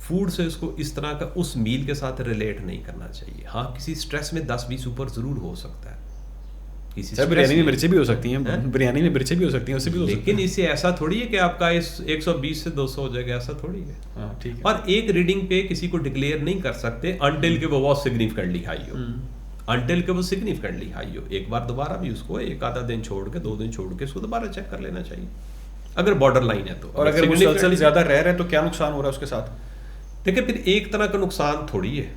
फूड से उसको इस तरह का उस मील के साथ रिलेट नहीं करना चाहिए। हाँ, किसी स्ट्रेस में 10-20 ऊपर ज़रूर हो सकता है, किसी सर बिरयानी में मिर्ची भी हो सकती हैं, बिरयानी में मिर्ची भी हो सकती हैं, उससे भी हो सकती लेकिन है। इससे ऐसा थोड़ी है कि आपका इस 120 से 200 हो जाएगा, ऐसा थोड़ी है। हाँ ठीक है। और एक रीडिंग पे किसी को डिक्लेयर नहीं कर सकते अनटिल के वो बहुत सिग्निफिकेंटली हाई हो, अनटिल के वो सिग्निफिकेंटली हाई हो। एक बार दोबारा भी उसको एक आधा दिन छोड़ के 2 दिन छोड़ के उसको दोबारा चेक कर लेना चाहिए, अगर बॉर्डर लाइन है तो। और अगर मुसलसल ज़्यादा रह रहे हैं तो क्या नुकसान हो रहा है उसके साथ? देखिए, फिर एक तरह का नुकसान थोड़ी है।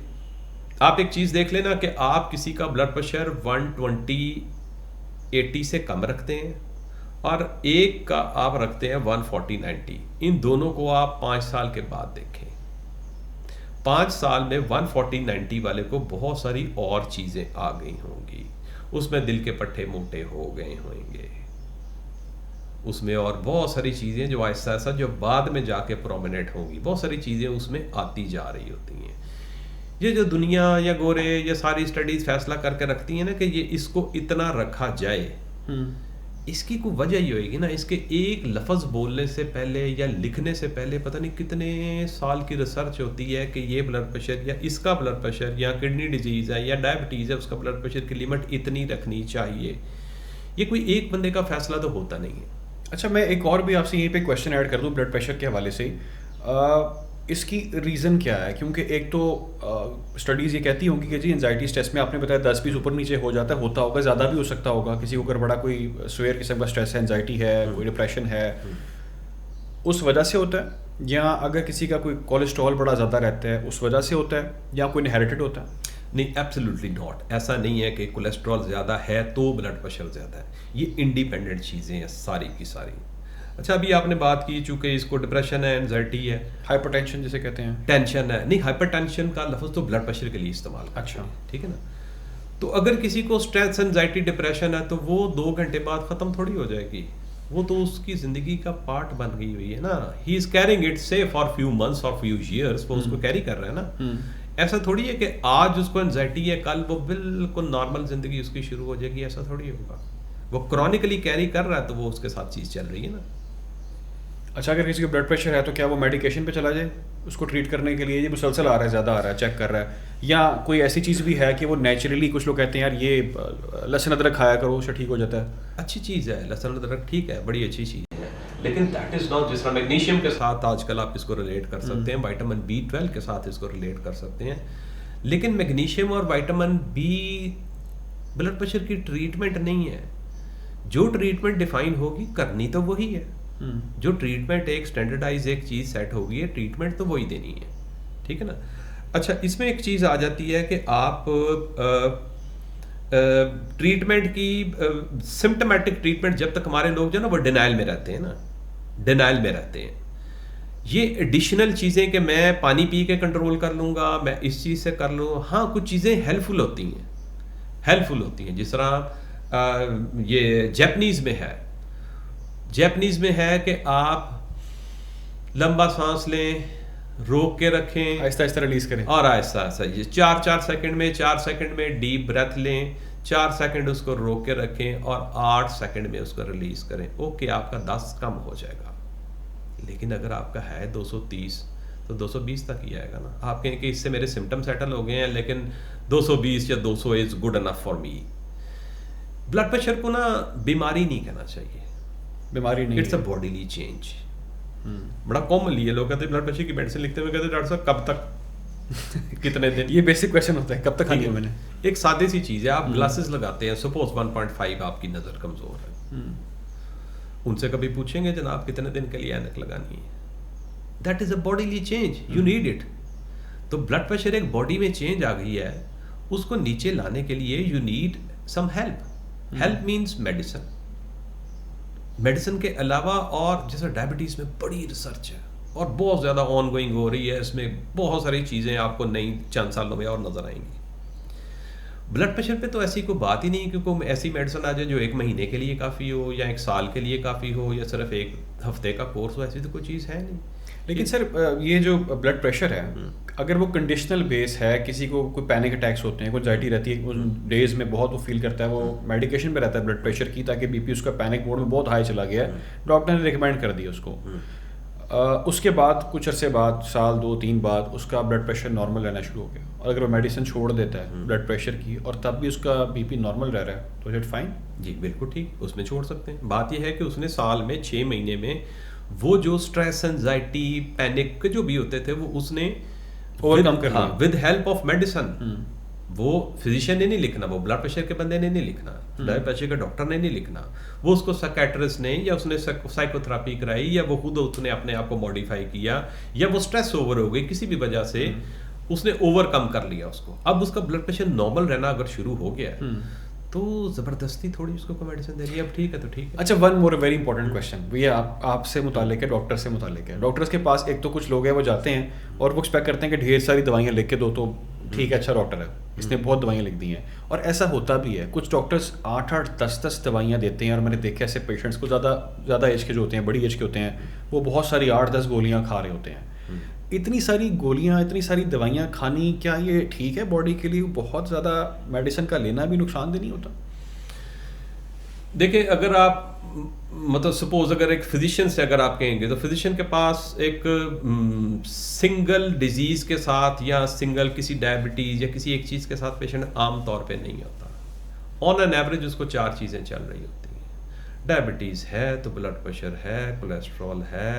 आप एक चीज़ देख लेना कि आप किसी का ब्लड प्रेशर 120/80 से कम रखते हैं और एक का आप रखते हैं 140/90। इन दोनों को आप 5 साल के बाद देखें। 5 साल में 140/90 वाले को बहुत सारी और चीज़ें आ गई होंगी, उसमें दिल के पट्टे मोटे हो गए होंगे, उसमें और बहुत सारी चीज़ें जो ऐसा ऐसा जो बाद में जाके प्रोमिनेंट होंगी, बहुत सारी चीज़ें उसमें आती जा रही होती हैं। ये जो दुनिया या गोरे ये सारी स्टडीज़ फैसला करके रखती हैं ना कि ये इसको इतना रखा जाए, इसकी कोई वजह ही होएगी ना। इसके एक लफ्ज़ बोलने से पहले या लिखने से पहले पता नहीं कितने साल की रिसर्च होती है कि ये ब्लड प्रेशर या इसका ब्लड प्रेशर या किडनी डिजीज़ है या डायबिटीज़ है, उसका ब्लड प्रेशर की लिमिट इतनी रखनी चाहिए। ये कोई एक बंदे का फैसला तो होता नहीं है। अच्छा, मैं एक और भी आपसे यहीं पे क्वेश्चन ऐड कर दूं ब्लड प्रेशर के हवाले से। इसकी रीज़न क्या है? क्योंकि एक तो स्टडीज़ ये कहती होंगी कि जी एंजाइटी स्ट्रेस में आपने बताया 10-20 ऊपर नीचे हो जाता है, होता होगा, ज़्यादा भी हो सकता होगा। किसी को अगर बड़ा कोई स्वेयर किस्म का स्ट्रेस है, एंजाइटी है, कोई डिप्रेशन है, उस वजह से होता है, या अगर किसी का कोई कोलेस्ट्रॉल बड़ा ज़्यादा रहता है उस वजह से होता है, या कोई इनहेरिटेड होता है? नहीं, एब्सोल्युटली नॉट। ऐसा नहीं है कि कोलेस्ट्रॉल ज़्यादा है तो ब्लड प्रेशर ज़्यादा है। ये इंडिपेंडेंट चीज़ें हैं सारी की सारी। अच्छा, अभी आपने बात की चूँकि इसको डिप्रेशन है, एंजाइटी है, हाइपरटेंशन जिसे कहते हैं, टेंशन है। नहीं, हाइपरटेंशन का लफ्ज़ तो ब्लड प्रेशर के लिए इस्तेमाल करते हैं। अच्छा, ठीक है ना। तो अगर किसी को स्ट्रेस, एंजाइटी, डिप्रेशन है तो वो 2 घंटे बाद ख़त्म थोड़ी हो जाएगी, वो तो उसकी ज़िंदगी का पार्ट बन गई हुई है ना। ही इज़ कैरिंग इट से फॉर फ्यू मंथ्स और फ्यू ईयर्स, वो उसको कैरी कर रहे हैं ना। ऐसा थोड़ी है कि आज उसको एंजाइटी है, कल वो बिल्कुल नॉर्मल ज़िंदगी उसकी शुरू हो जाएगी, ऐसा थोड़ी होगा। वो क्रॉनिकली कैरी कर रहा है तो वो उसके साथ चीज़ चल रही है ना। अच्छा, अगर किसी को ब्लड प्रेशर है तो क्या वो मेडिकेशन पे चला जाए उसको ट्रीट करने के लिए? ये मुसलसल आ रहा है, ज़्यादा आ रहा है, चेक कर रहा है, या कोई ऐसी चीज़ भी है कि वो नेचुरली, कुछ लोग कहते हैं यार ये लहसुन अदरक खाया करो उससे ठीक हो जाता है? अच्छी चीज़ है लहसुन अदरक, ठीक है, बड़ी अच्छी चीज़ है, लेकिन दैट इज़ नॉट। जिस तरह मैग्नीशियम के साथ आजकल आप इसको रिलेट कर सकते हैं, विटामिन B12 के साथ इसको रिलेट कर सकते हैं, लेकिन मैग्नीशियम और विटामिन बी ब्लड प्रेशर की ट्रीटमेंट नहीं है। जो ट्रीटमेंट डिफाइन होगी करनी तो वही है। जो ट्रीटमेंट एक स्टैंडर्डाइज एक चीज़ सेट होगी है, ट्रीटमेंट तो वही देनी है, ठीक है ना। अच्छा, इसमें एक चीज़ आ जाती है कि आप ट्रीटमेंट की सिम्टोमेटिक ट्रीटमेंट, जब तक हमारे लोग जो ना वो डिनाइल में रहते हैं ना, डिनाइल में रहते हैं। ये एडिशनल चीज़ें कि मैं पानी पी के कंट्रोल कर लूँगा, मैं इस चीज़ से कर लूँ, हाँ कुछ चीज़ें हेल्पफुल होती हैं, हेल्पफुल होती हैं। जिस तरह ये जैपनीज़ में है, जैपनीज़ में है कि आप लंबा सांस लें, रोक के रखें, आहिस्ता आहिस्ता रिलीज़ करें, और आहिस्ता आहिस्ता ये 4 सेकंड में 4 सेकंड में डीप ब्रेथ लें, 4 सेकंड उसको रोक के रखें और 8 सेकंड में उसको रिलीज़ करें। ओके, आपका 10 कम हो जाएगा। लेकिन अगर आपका है 230 तो 220 तक ही आएगा ना। आप कहें कि इससे मेरे सिम्टम सेटल हो गए हैं, लेकिन 220 या 200 is good enough for me. Blood pressure को ना बीमारी नहीं कहना चाहिए, बीमारी नहीं, इट्स अ बॉडीली चेंज। बड़ा कॉमनली ये लोग कहते हैं ब्लड प्रेशर की मेडिसिन लिखते हुए कहते हैं डॉक्टर साहब कब तक कितने दिन। ये बेसिक क्वेश्चन होता है, कब तक खानी है मैंने। एक सादी सी चीज़ है, आप ग्लासेस लगाते हैं, सपोज 1.5 आपकी नज़र कमज़ोर है, उनसे कभी पूछेंगे जनाब कितने दिन के लिए ऐनक लगानी है? That is a bodily change, you need it. तो ब्लड प्रेशर एक बॉडी में चेंज आ गई है, उसको नीचे लाने के लिए you need some help. Help means medicine. Medicine के अलावा और जैसे डायबिटीज़ में बड़ी रिसर्च है और बहुत ज़्यादा ऑन गोइंग हो रही है, इसमें बहुत सारी चीज़ें आपको नई चंद सालों में और नज़र आएंगी। ब्लड प्रेशर पे तो ऐसी कोई बात ही नहीं कि कोई ऐसी मेडिसिन आ जाए जो 1 महीने के लिए काफ़ी हो या 1 साल के लिए काफ़ी हो या सिर्फ 1 हफ्ते का कोर्स हो, ऐसी तो कोई चीज़ है नहीं। लेकिन सर ये जो ब्लड प्रेशर है, अगर वो कंडीशनल बेस है, किसी को कोई पैनिक अटैक्स होते हैं, कोई एंजाइटी रहती है, उस डेज में बहुत वो फील करता है, वो मेडिकेशन पे रहता है ब्लड प्रेशर की, ताकि बीपी उसका पैनिक मोड में बहुत हाई चला गया है, डॉक्टर ने रिकमेंड कर दिया उसको। उसके बाद कुछ अरसे बाद, साल 2-3 बाद, उसका ब्लड प्रेशर नॉर्मल रहना शुरू हो गया, और अगर वो मेडिसिन छोड़ देता है ब्लड प्रेशर की और तब भी उसका बीपी नॉर्मल रह रहा है, तो इट फाइन? जी बिल्कुल ठीक, उसमें छोड़ सकते हैं। बात यह है कि उसने साल में 6 महीने में वो जो स्ट्रेस, एंजाइटी, पैनिक जो भी होते थे वो उसने ओवरकम कर लिया विद हेल्प ऑफ मेडिसिन। वो फिजिशियन ने नहीं लिखना, वो ब्लड प्रेशर के बंदे ने नहीं लिखना, ब्लड प्रेशर के डॉक्टर ने नहीं लिखना, वो उसको साइकेट्रिस्ट ने, या उसने साइकोथेरेपी कराई, या वो खुद उसने अपने आप को मॉडिफाई किया, या वो स्ट्रेस ओवर हो गई किसी भी वजह से, उसने ओवरकम कर लिया उसको। अब उसका ब्लड प्रेशर नॉर्मल रहना अगर शुरू हो गया है तो ज़बरदस्ती थोड़ी उसको कोई मेडिसिन दे रही है, अब ठीक है तो ठीक है। अच्छा, one more very important question भैया, आपसे मुतालिक है, डॉक्टर से मुतालिक है। डॉक्टर्स के पास एक तो कुछ लोग हैं वो जाते हैं और वो एक्सपेक्ट करते हैं कि ढेर सारी दवाइयाँ लिख के दो, तो ठीक है अच्छा डॉक्टर है, इसने बहुत दवाइयाँ लिख दी हैं, और ऐसा होता भी है। कुछ डॉक्टर्स 8-8, 10-10 दवाइयाँ देते हैं, और मैंने देखा ऐसे पेशेंट्स को, ज़्यादा एज के जो होते हैं, बड़ी एज के होते हैं, वो बहुत सारी 8-10 गोलियाँ खा रहे होते हैं। इतनी सारी गोलियाँ, इतनी सारी दवाइयाँ खानी, क्या ये ठीक है बॉडी के लिए? बहुत ज़्यादा मेडिसिन का लेना भी नुकसानदेह नहीं होता? देखिए, अगर आप मतलब सपोज अगर एक फिजिशियन से अगर आप कहेंगे, तो फिजिशियन के पास एक सिंगल डिजीज़ के साथ या सिंगल किसी डायबिटीज़ या किसी एक चीज़ के साथ पेशेंट आम तौर पे नहीं होता। ऑन एन एवरेज उसको 4 चीज़ें चल रही होती हैं। डायबिटीज़ है तो ब्लड प्रेशर है, कोलेस्ट्रॉल है,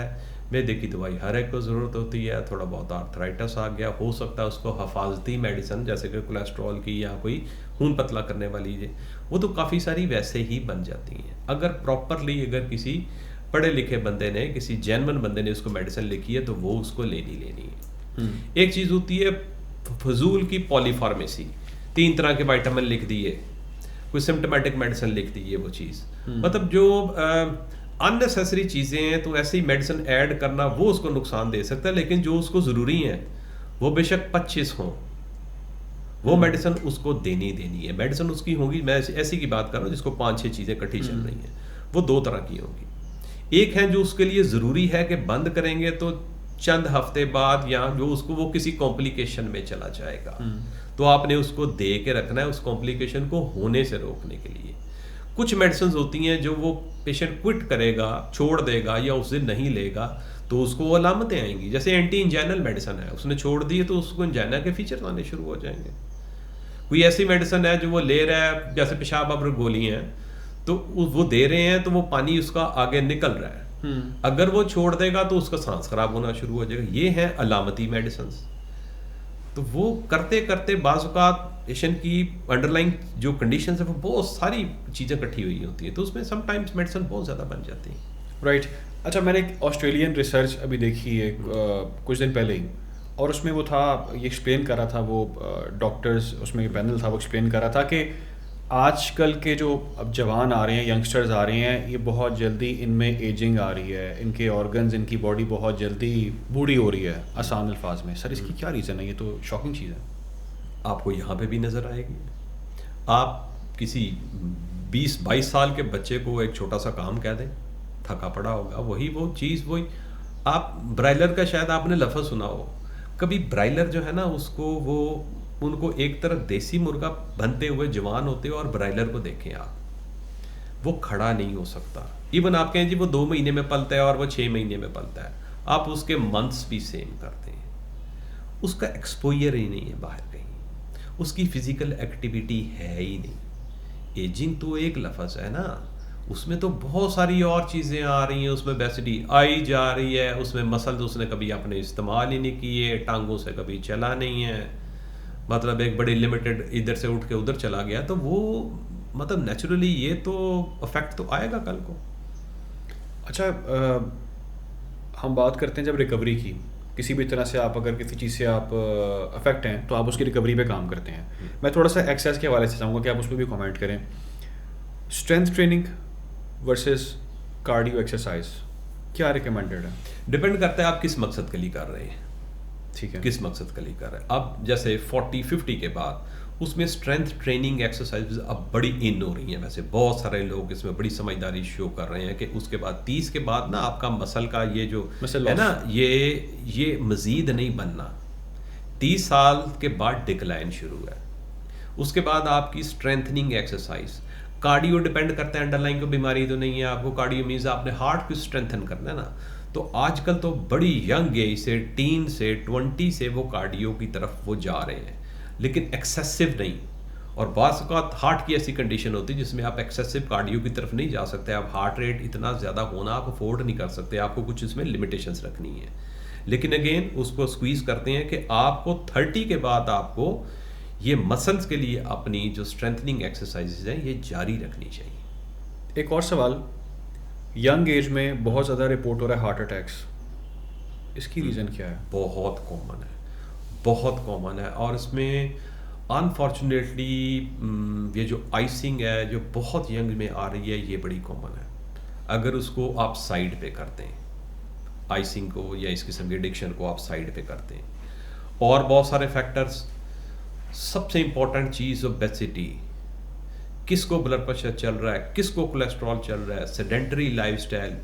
मैदे की दवाई हर एक को ज़रूरत होती है, थोड़ा बहुत आर्थराइटिस आ गया, हो सकता है उसको हफाजती मेडिसिन जैसे कि कोलेस्ट्रॉल की या कोई खून पतला करने वाली है, वो तो काफ़ी सारी वैसे ही बन जाती हैं। अगर प्रॉपरली अगर किसी पढ़े लिखे बंदे ने, किसी जेन्युइन बंदे ने उसको मेडिसिन लिखी है तो वो उसको लेनी है। एक चीज़ होती है फजूल की पॉलीफार्मेसी, 3 तरह के विटामिन लिख दिए, कोई सिम्टोमेटिक मेडिसिन लिख दी है, वो चीज़ मतलब जो अननेसेसरी चीज़ें हैं, तो ऐसे ही मेडिसिन ऐड करना वो उसको नुकसान दे सकता है। लेकिन जो उसको ज़रूरी है वो बेशक 25 हों, वो मेडिसिन उसको देनी है। मेडिसिन उसकी होगी, मैं ऐसी की बात कर रहा हूँ जिसको 5-6 चीज़ें इकट्ठी चल रही हैं, वो 2 तरह की होंगी। एक है जो उसके लिए ज़रूरी है कि बंद करेंगे तो चंद हफ्ते बाद या जो उसको वो किसी कॉम्प्लिकेशन में चला जाएगा, तो आपने उसको दे के रखना है उस कॉम्प्लिकेशन को होने से रोकने के लिए। कुछ मेडिसिन होती हैं जो वो पेशेंट क्विट करेगा, छोड़ देगा या उस दिन नहीं लेगा तो उसको वो अलामतें आएंगी। जैसे एंटी इंजाइनल मेडिसिन है, उसने छोड़ दी तो उसको इंजाइना के फीचर आने शुरू हो जाएंगे। कोई ऐसी मेडिसिन है जो वो ले रहा है, जैसे पेशाब अबर गोली हैं, तो वो दे रहे हैं तो वो पानी उसका आगे निकल रहा है, अगर वो छोड़ देगा तो उसका सांस खराब होना शुरू हो जाएगा। ये है अलामती मेडिसिन। तो वो करते करते बाज़-औक़ात पेशेंट की अंडरलाइंग जो कंडीशन है वो बहुत सारी चीज़ें इकट्ठी हुई होती हैं, तो उसमें समटाइम्स मेडिसिन बहुत ज़्यादा बन जाती है। राइट। अच्छा, मैंने एक ऑस्ट्रेलियन रिसर्च अभी देखी है कुछ दिन पहले ही, और उसमें वो था, ये एक्सप्लेन कर रहा था वो डॉक्टर्स, उसमें एक पैनल था, वो एक्सप्लेन कर रहा था कि आजकल के जो अब जवान आ रहे हैं, यंगस्टर्स आ रहे हैं, ये बहुत जल्दी इनमें एजिंग आ रही है, इनके ऑर्गन्स, इनकी बॉडी बहुत जल्दी बूढ़ी हो रही है, आसान अल्फाज में। सर इसकी क्या रीज़न है? ये तो शॉकिंग चीज़ है। आपको यहाँ पे भी नज़र आएगी। आप किसी 20-22 साल के बच्चे को एक छोटा सा काम कह दें, थका पड़ा होगा, वही वो चीज़ वही। आप ब्रायलर का शायद आपने लफ्ज़ सुना हो कभी, ब्रायलर जो है ना उसको वो उनको एक तरफ देसी मुर्गा बनते हुए जवान होते हो और ब्रायलर को देखें आप, वो खड़ा नहीं हो सकता। इवन आप कहें जी वो 2 महीने में पलता है और वो 6 महीने में पलता है, आप उसके मंथ्स भी सेम करते हैं, उसका एक्सपोजर ही नहीं है बाहर कहीं, उसकी फिजिकल एक्टिविटी है ही नहीं। एजिंग तो एक लफ्ज़ है ना, उसमें तो बहुत सारी और चीज़ें आ रही हैं, उसमें बेसिटी आई जा रही है, उसमें मसल तो उसने कभी अपने इस्तेमाल ही नहीं किए, टांगों से कभी चला नहीं है, मतलब एक बड़ी लिमिटेड इधर से उठ के उधर चला गया, तो वो मतलब नेचुरली ये तो अफेक्ट तो आएगा कल को। अच्छा, हम बात करते हैं जब रिकवरी की, किसी भी तरह से आप अगर किसी चीज़ से आप अफेक्ट हैं तो आप उसकी रिकवरी पे काम करते हैं। मैं थोड़ा सा एक्सरसाइज के हवाले से चाहूँगा कि आप उस पर भी कमेंट करें। Strength training versus cardio exercise, क्या रिकमेंडेड है? डिपेंड करता है आप किस मकसद के लिए कर रहे हैं, ठीक है, किस मकसद के लिए कर रहे हैं। अब जैसे 40-50 के बाद उसमें स्ट्रेंथ ट्रेनिंग एक्सरसाइज अब बड़ी इन हो रही हैं, वैसे बहुत सारे लोग इसमें बड़ी समझदारी शो कर रहे हैं कि उसके बाद 30 के बाद ना आपका मसल का ये जो है ना ये मज़ीद नहीं बनना, 30 साल के बाद डिक्लाइन शुरू है। उसके बाद आपकी स्ट्रेंथनिंग एक्सरसाइज, कार्डियो डिपेंड करता है अंडरलाइन कोई बीमारी तो नहीं है, आपको कार्डियो मीन्स आपने हार्ट को स्ट्रेंथन करना है ना, तो आजकल तो बड़ी यंग एज से, टीन से, 20 से वो कार्डियो की तरफ वो जा रहे हैं, लेकिन एक्सेसिव नहीं। और बाज़ औक़ात हार्ट की ऐसी कंडीशन होती है जिसमें आप एक्सेसिव कार्डियो की तरफ नहीं जा सकते, आप हार्ट रेट इतना ज़्यादा होना आप अफोर्ड नहीं कर सकते, आपको कुछ इसमें लिमिटेशंस रखनी है। लेकिन अगेन उसको स्क्वीज़ करते हैं कि आपको 30 के बाद आपको ये मसल्स के लिए अपनी जो स्ट्रेंथनिंग एक्सरसाइजेज हैं ये जारी रखनी चाहिए। एक और सवाल, यंग एज में बहुत ज़्यादा रिपोर्ट हो रहा है हार्ट अटैक्स, इसकी रीज़न क्या है? बहुत कॉमन है, बहुत कॉमन है। और इसमें अनफॉर्चुनेटली ये जो आइसिंग है जो बहुत यंग में आ रही है ये बड़ी कॉमन है। अगर उसको आप साइड पे करते हैं, आइसिंग को या इस किस्म के एडिक्शन को आप साइड पे करते हैं, और बहुत सारे फैक्टर्स, सबसे इम्पोर्टेंट चीज़ ओबेसिटी, किसको ब्लड प्रेशर चल रहा है, किसको कोलेस्ट्रॉल चल रहा है, सेडेंटरी लाइफस्टाइल,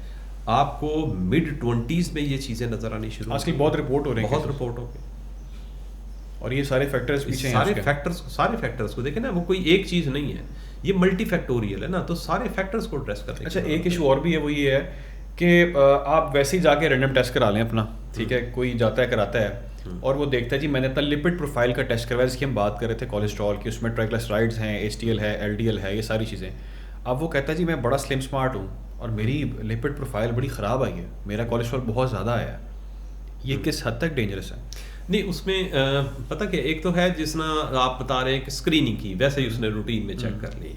आपको मिड 20s में ये चीज़ें नज़र आनी शुरू आजकल बहुत रिपोर्ट हो रही है, बहुत रिपोर्ट हो गई। और ये सारे फैक्टर्स पीछे हैं, सारे फैक्टर्स को देखें ना, वो कोई एक चीज़ नहीं है, ये मल्टी फैक्टोरियल है ना, तो सारे फैक्टर्स को एड्रेस करते हैं। अच्छा, एक इशू और भी है, वो ये है कि आप वैसे ही जाके रैंडम टेस्ट करा लें अपना, ठीक है, कोई जाता है कराता है और वो देखता है जी मैंने अपना लिपिड प्रोफाइल का टेस्ट करवाया, जिसकी हम बात कर रहे थे कोलेस्ट्रॉल की, उसमें ट्राइग्लिसराइड्स हैं, HDL है, LDL है, ये सारी चीज़ें। अब वो कहता है जी मैं बड़ा स्लिम स्मार्ट हूँ और मेरी लिपिड प्रोफाइल बड़ी ख़राब आई है, मेरा कोलेस्ट्रॉल बहुत ज़्यादा आया है, ये किस हद तक डेंजरस है? नहीं, उसमें पता क्या, एक तो है जिसना आप बता रहे हैं कि स्क्रीनिंग की, वैसे ही उसने रूटीन में चेक कर ली,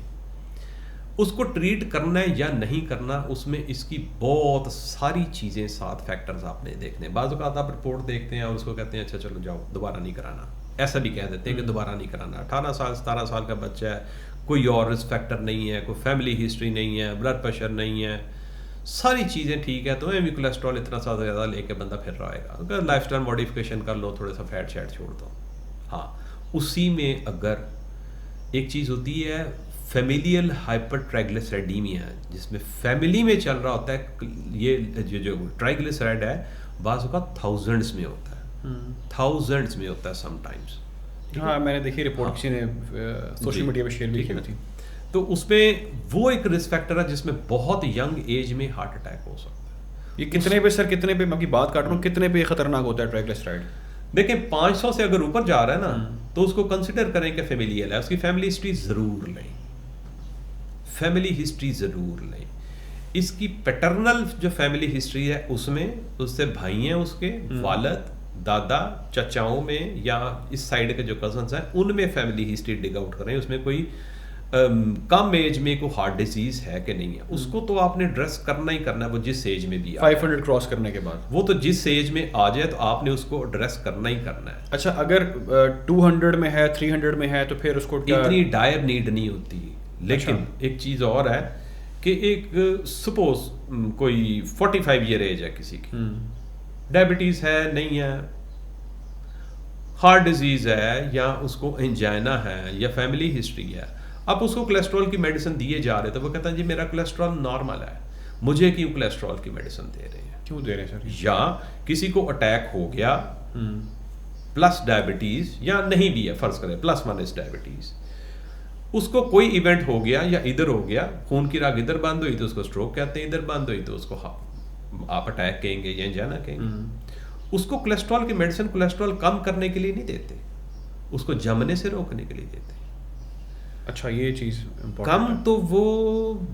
उसको ट्रीट करना है या नहीं करना, उसमें इसकी बहुत सारी चीज़ें, साथ फैक्टर्स आपने देखने हैं। बाज़ औक़ात आप रिपोर्ट देखते हैं और उसको कहते हैं अच्छा चलो जाओ दोबारा नहीं कराना, ऐसा भी कह देते हैं कि दोबारा नहीं कराना। 18 साल 17 साल का बच्चा है, कोई और रिस्क फैक्टर नहीं है, कोई फैमिली हिस्ट्री नहीं है, ब्लड प्रेशर नहीं है, सारी चीज़ें ठीक है, तो भी कोलेस्ट्रॉल इतना सा ज़्यादा लेके बंदा फिर रहेगा। अगर लाइफस्टाइल मॉडिफिकेशन कर लो, थोड़ा सा फैट शैट छोड़ दो। हाँ, उसी में अगर एक चीज़ होती है फेमिलियल हाइपर ट्राइग्लिसराइडीमिया, जिसमें फैमिली में चल रहा होता है, ये जो ट्राइग्लिसराइड है बाज़ का थाउजेंड्स में होता है, थाउजेंड्स में होता है समटाइम्स। हाँ, मैंने देखी रिपोर्ट, किसी ने सोशल मीडिया पे शेयर भी की थी। तो उसमें वो एक रिस्क फैक्टर है जिसमें बहुत यंग एज में हार्ट अटैक हो सकता है। ये कितने पे सर, कितने पे, मैं बात काट रहा हूँ, कितने पे खतरनाक होता है ट्राइग्लिसराइड? देखें 500 से अगर ऊपर जा रहा है ना, तो उसको कंसिडर करें कि फेमिलियल है, उसकी फैमिली हिस्ट्री ज़रूर लें, फैमिली हिस्ट्री ज़रूर लें। इसकी पैटर्नल जो फैमिली हिस्ट्री है उसमें उससे भाई हैं उसके, वालद, दादा, चचाओं में या इस साइड के जो कजन्स हैं उनमें फैमिली हिस्ट्री डिग आउट करें, उसमें कोई कम एज में कोई हार्ट डिजीज है कि नहीं है, उसको तो आपने ड्रेस करना ही करना है, वो जिस एज में भी 500 क्रॉस करने के बाद, वो तो जिस एज में आ जाए तो आपने उसको ड्रेस करना ही करना है। अच्छा, अगर 200 में है, 300 में है, तो फिर उसको इतनी डायर नीड नहीं होती। लेकिन अच्छा, एक चीज़ और है कि एक सपोज कोई 45 ईयर एज है किसी की, डायबिटीज़ है, नहीं है, हार्ट डिजीज़ है, या उसको एंजाइना है, या फैमिली हिस्ट्री है, अब उसको कोलेस्ट्रॉल की मेडिसिन दिए जा रहे, तो वो कहता है जी मेरा कोलेस्ट्रॉल नॉर्मल है, मुझे क्यों कोलेस्ट्रॉल की मेडिसिन दे रहे हैं? क्यों दे रहे हैं सर? या किसी को अटैक हो गया प्लस डायबिटीज़, या नहीं भी है, फ़र्ज़ करें प्लस माइनस डायबिटीज़, उसको कोई इवेंट हो गया या इधर हो गया, खून की राग इधर बंद हुई तो उसको स्ट्रोक कहते हैं, इधर बंद हुई तो उसको आप अटैक कहेंगे या एंजाइना कहेंगे। उसको कोलेस्ट्रॉल की मेडिसिन कोलेस्ट्रॉल कम करने के लिए नहीं देते, उसको जमने से रोकने के लिए देते हैं। अच्छा, ये चीज़ कम तो वो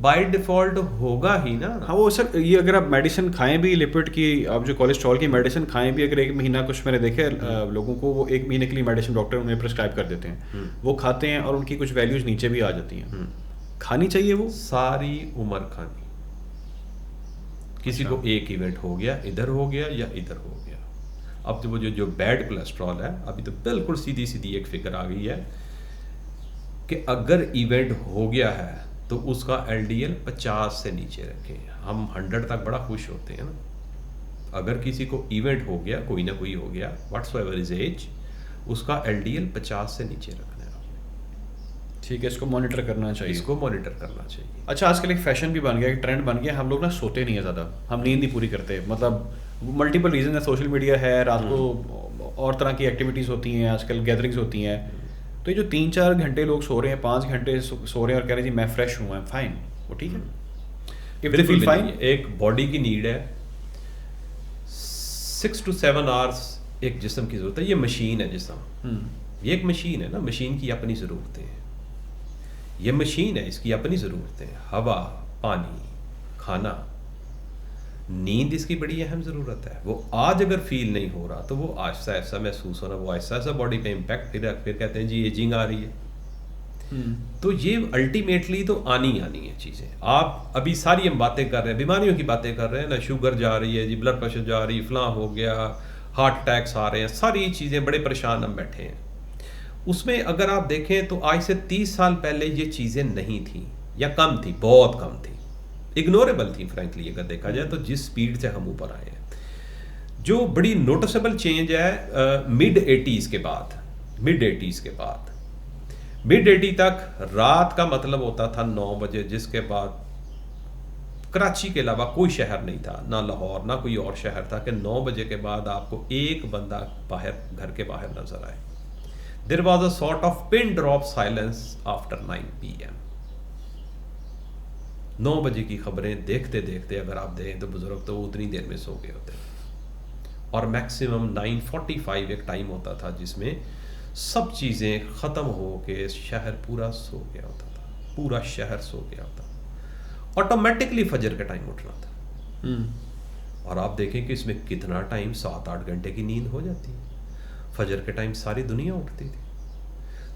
बाय डिफ़ॉल्ट होगा ही ना। हाँ, वो सर ये अगर आप मेडिसिन खाएं भी लिपिड की, आप जो कोलेस्ट्रॉल की मेडिसिन खाएं भी, अगर 1 महीना, कुछ मैंने देखे लोगों को वो 1 महीने के लिए मेडिसिन डॉक्टर उन्हें प्रिस्क्राइब कर देते हैं, वो खाते हैं और उनकी कुछ वैल्यूज़ नीचे भी आ जाती हैं। खानी चाहिए वो सारी उम्र खानी। किसी को एक इवेंट हो गया, इधर हो गया या इधर हो गया, अब तो वो जो बैड कोलेस्ट्रॉल है, अभी तो बिल्कुल सीधी सीधी एक फिगर आ गई है कि अगर इवेंट हो गया है तो उसका LDL 50 से नीचे रखें। हम 100 तक बड़ा खुश होते हैं ना। अगर किसी को इवेंट हो गया, कोई ना कोई हो गया, व्हाट्सएवर इज एज, उसका LDL 50 से नीचे रखना है आपने। ठीक है, इसको मॉनिटर करना चाहिए, इसको मॉनिटर करना चाहिए। अच्छा, आजकल एक फैशन भी बन गया, एक ट्रेंड बन गया, हम लोग ना सोते नहीं है ज़्यादा, हम नींद नहीं पूरी करते, मतलब मल्टीपल रीज़न है, सोशल मीडिया है, रात को और तरह की एक्टिविटीज़ होती हैं, आजकल गैदरिंग्स होती हैं, तो ये जो 3-4 घंटे लोग सो रहे हैं, 5 घंटे सो रहे हैं और कह रहे हैं जी मैं फ्रेश हूँ, आई एम फाइन, वो ठीक है? बिल्कुल फाइन। एक बॉडी की नीड है 6 to 7 आवर्स एक जिस्म की ज़रूरत है। ये मशीन है जिस्म, ये एक मशीन है ना, मशीन की अपनी ज़रूरतें हैं। ये मशीन है, इसकी अपनी ज़रूरतें हैं, हवा, पानी, खाना, नींद इसकी बड़ी अहम ज़रूरत है। वो आज अगर फील नहीं हो रहा तो वो आहिस्ता आहिस्ता महसूस होना, वो आहिस्ता आहिस्ता बॉडी पे इम्पैक्ट, फिर कहते हैं जी एजिंग आ रही है। तो ये अल्टीमेटली तो आनी है चीज़ें। आप अभी सारी हम बातें कर रहे हैं, बीमारियों की बातें कर रहे हैं ना, शुगर जा रही है जी, ब्लड प्रेशर जा रही है, फलां हो गया, हार्ट अटैक्स आ रहे हैं, सारी चीज़ें, बड़े परेशान हम बैठे हैं। उसमें अगर आप देखें तो आज से 30 साल पहले ये चीज़ें नहीं थी, या कम थी, बहुत कम थी, इग्नोरेबल थी फ्रैंकली अगर देखा जाए तो। जिस स्पीड से हम ऊपर आए हैं, जो बड़ी नोटिसेबल चेंज है मिड 80s के बाद। मिड 80 तक रात का मतलब होता था 9 बजे, जिसके बाद कराची के अलावा कोई शहर नहीं था, ना लाहौर ना कोई और शहर था कि 9 बजे के बाद आपको एक बंदा बाहर, घर के बाहर नजर आए। There was a sort of pin drop silence after 9 PM। 9 बजे की खबरें देखते देखते अगर आप देखें तो बुजुर्ग तो उतनी देर में सो गए होते। और मैक्सिमम 9:45 एक टाइम होता था जिसमें सब चीज़ें ख़त्म हो के शहर पूरा सो गया होता था, पूरा शहर सो गया होता था। ऑटोमेटिकली फजर का टाइम उठना था। और आप देखें कि इसमें कितना टाइम, 7-8 घंटे की नींद हो जाती है। फजर के टाइम सारी दुनिया उठती थी।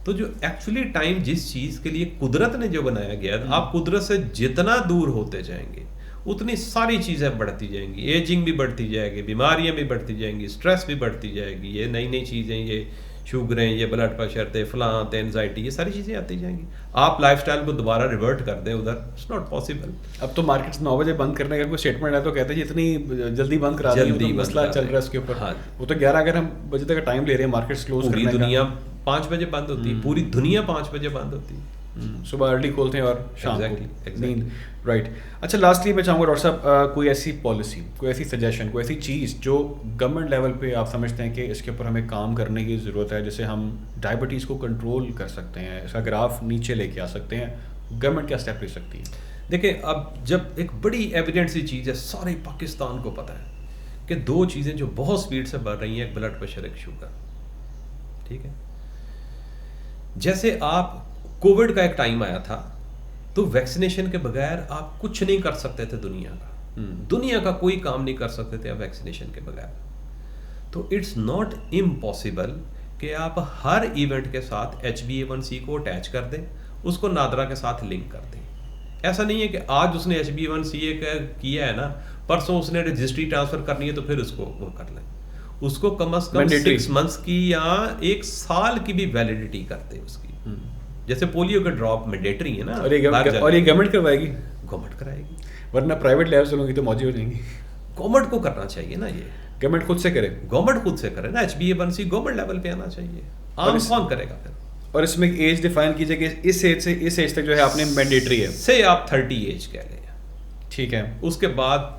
तो जो एक्चुअली टाइम जिस चीज़ के लिए कुदरत ने जो बनाया गया, आप कुदरत से जितना दूर होते जाएंगे उतनी सारी चीज़ें बढ़ती जाएंगी, एजिंग भी बढ़ती जाएगी, बीमारियां भी बढ़ती जाएंगी, स्ट्रेस भी बढ़ती जाएगी, ये नई नई चीज़ें, ये शुगरें, ये ब्लड प्रेशर थे, फलां थे, एनजाइटी, ये सारी चीज़ें आती जाएंगी। आप लाइफस्टाइल को दोबारा रिवर्ट कर दें उधर, इट्स नॉट पॉसिबल। अब तो मार्केट्स 9 बजे बंद करने का कोई स्टेटमेंट है तो कहते हैं इतनी जल्दी बंद करा दें, तो मसला चल रहा है उसके ऊपर। हाँ, वो तो 11 अगर हम बजे तक टाइम ले रहे हैं मार्केट्स क्लोज करने का। पूरी दुनिया 5 बजे बंद होती है, पूरी दुनिया 5 बजे बंद होती है। सुबह अर्ली खोलते हैं और शाम को Exactly. नींद। राइट। अच्छा, लास्टली मैं चाहूँगा डॉक्टर साहब, कोई ऐसी पॉलिसी, कोई ऐसी सजेशन, कोई ऐसी चीज़ जो गवर्नमेंट लेवल पे आप समझते हैं कि इसके ऊपर हमें काम करने की ज़रूरत है, जिससे हम डायबिटीज़ को कंट्रोल कर सकते हैं, इसका ग्राफ नीचे लेके आ सकते हैं, गवर्नमेंट क्या स्टेप ले सकती है? देखिए, अब जब एक बड़ी एविडेंस सी चीज़ है, सारे पाकिस्तान को पता है कि 2 चीज़ें जो बहुत स्पीड से बढ़ रही हैं, एक ब्लड प्रेशर, एक शुगर। ठीक है, जैसे आप कोविड का एक टाइम आया था तो वैक्सीनेशन के बगैर आप कुछ नहीं कर सकते थे। दुनिया का कोई काम नहीं कर सकते थे आप वैक्सीनेशन के बगैर। तो इट्स नॉट इम्पॉसिबल कि आप हर इवेंट के साथ HbA1c को अटैच कर दें, उसको नादरा के साथ लिंक कर दें। ऐसा नहीं है कि आज उसने HbA1c किया है ना, परसों उसने रजिस्ट्री ट्रांसफर करनी है तो फिर उसको वो कर लें। उसको कम से कम 6 मंथ्स की या 1 साल की भी वैलिडिटी करते उसकी। जैसे पोलियो का ड्रॉप मैंडेटरी है ना, और ये गवर्नमेंट करवाएगी, गवर्नमेंट कराएगी, वरना प्राइवेट लैब्स चलोगी तो मौजी हो जाएंगी। गवर्नमेंट को करना चाहिए ना, ये गवर्नमेंट खुद से करे, गवर्नमेंट खुद से करे ना। HbA1c गवर्नमेंट लेवल पे आना चाहिए, आम कौन करेगा फिर? और इसमें एज डिफाइन कीजिए कि इस एज से इस एज तक जो है आपने मैंडेटरी है, से आप 30 एज कह लें, ठीक है। उसके बाद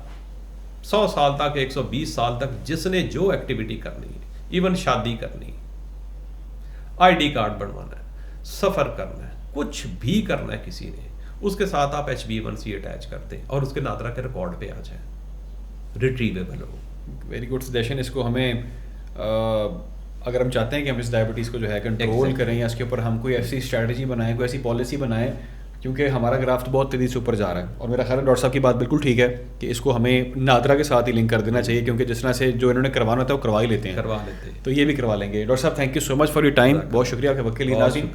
100 साल तक, 120 साल तक जिसने जो एक्टिविटी करनी है, इवन शादी करनी, ID कार्ड बनवाना है, सफ़र करना है, कुछ भी करना है किसी ने, उसके साथ आप HbA1c अटैच करते हैं और उसके नादरा के रिकॉर्ड पे आ जाए, रिट्रीवेबल हो। Very good suggestion. इसको हमें अगर हम चाहते हैं कि हम इस डायबिटीज़ को जो है कंट्रोल करें, या इसके ऊपर हम कोई ऐसी स्ट्रैटेजी बनाएं, कोई ऐसी पॉलिसी बनाएं, क्योंकि हमारा ग्राफ तो बहुत तेज़ी से ऊपर जा रहा है। और मेरा ख्याल है डॉक्टर साहब की बात बिल्कुल ठीक है कि इसको हमें नादरा के साथ ही लिंक कर देना चाहिए, क्योंकि जिस तरह से जो इन्होंने करवाना था वो करवा ही लेते हैं, तो ये भी करवा लेंगे। डॉक्टर साहब, thank you so much for your time, बहुत शुक्रिया आपके वक्त के लिए। नाज़रीन,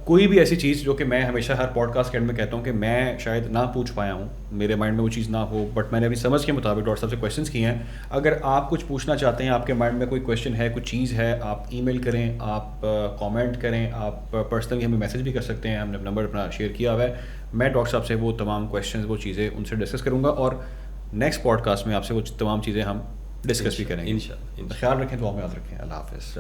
कोई भी ऐसी चीज़ जो कि मैं हमेशा हर पॉडकास्ट के एंड में कहता हूँ कि मैं शायद ना पूछ पाया हूँ, मेरे माइंड में वो चीज़ ना हो, बट मैंने अभी समझ के मुताबिक डॉक्टर साहब से क्वेश्चंस किए हैं। अगर आप कुछ पूछना चाहते हैं, आपके माइंड में कोई क्वेश्चन है, कुछ चीज़ है, आप ईमेल करें, आप कमेंट करें, आप पर्सनली हमें मैसेज भी कर सकते हैं, हमने नंबर अपना शेयर किया हुआ है। मैं डॉक्टर साहब से वो तमाम क्वेश्चंस, वो चीज़ें उनसे डिस्कस करूँगा, और नेक्स्ट पॉडकास्ट में आपसे वो तमाम चीज़ें हम डिस्कस भी करेंगे। इंशाल्लाह। ख्याल रखें, दुआ में याद रखें। अल्लाह हाफ़िज़।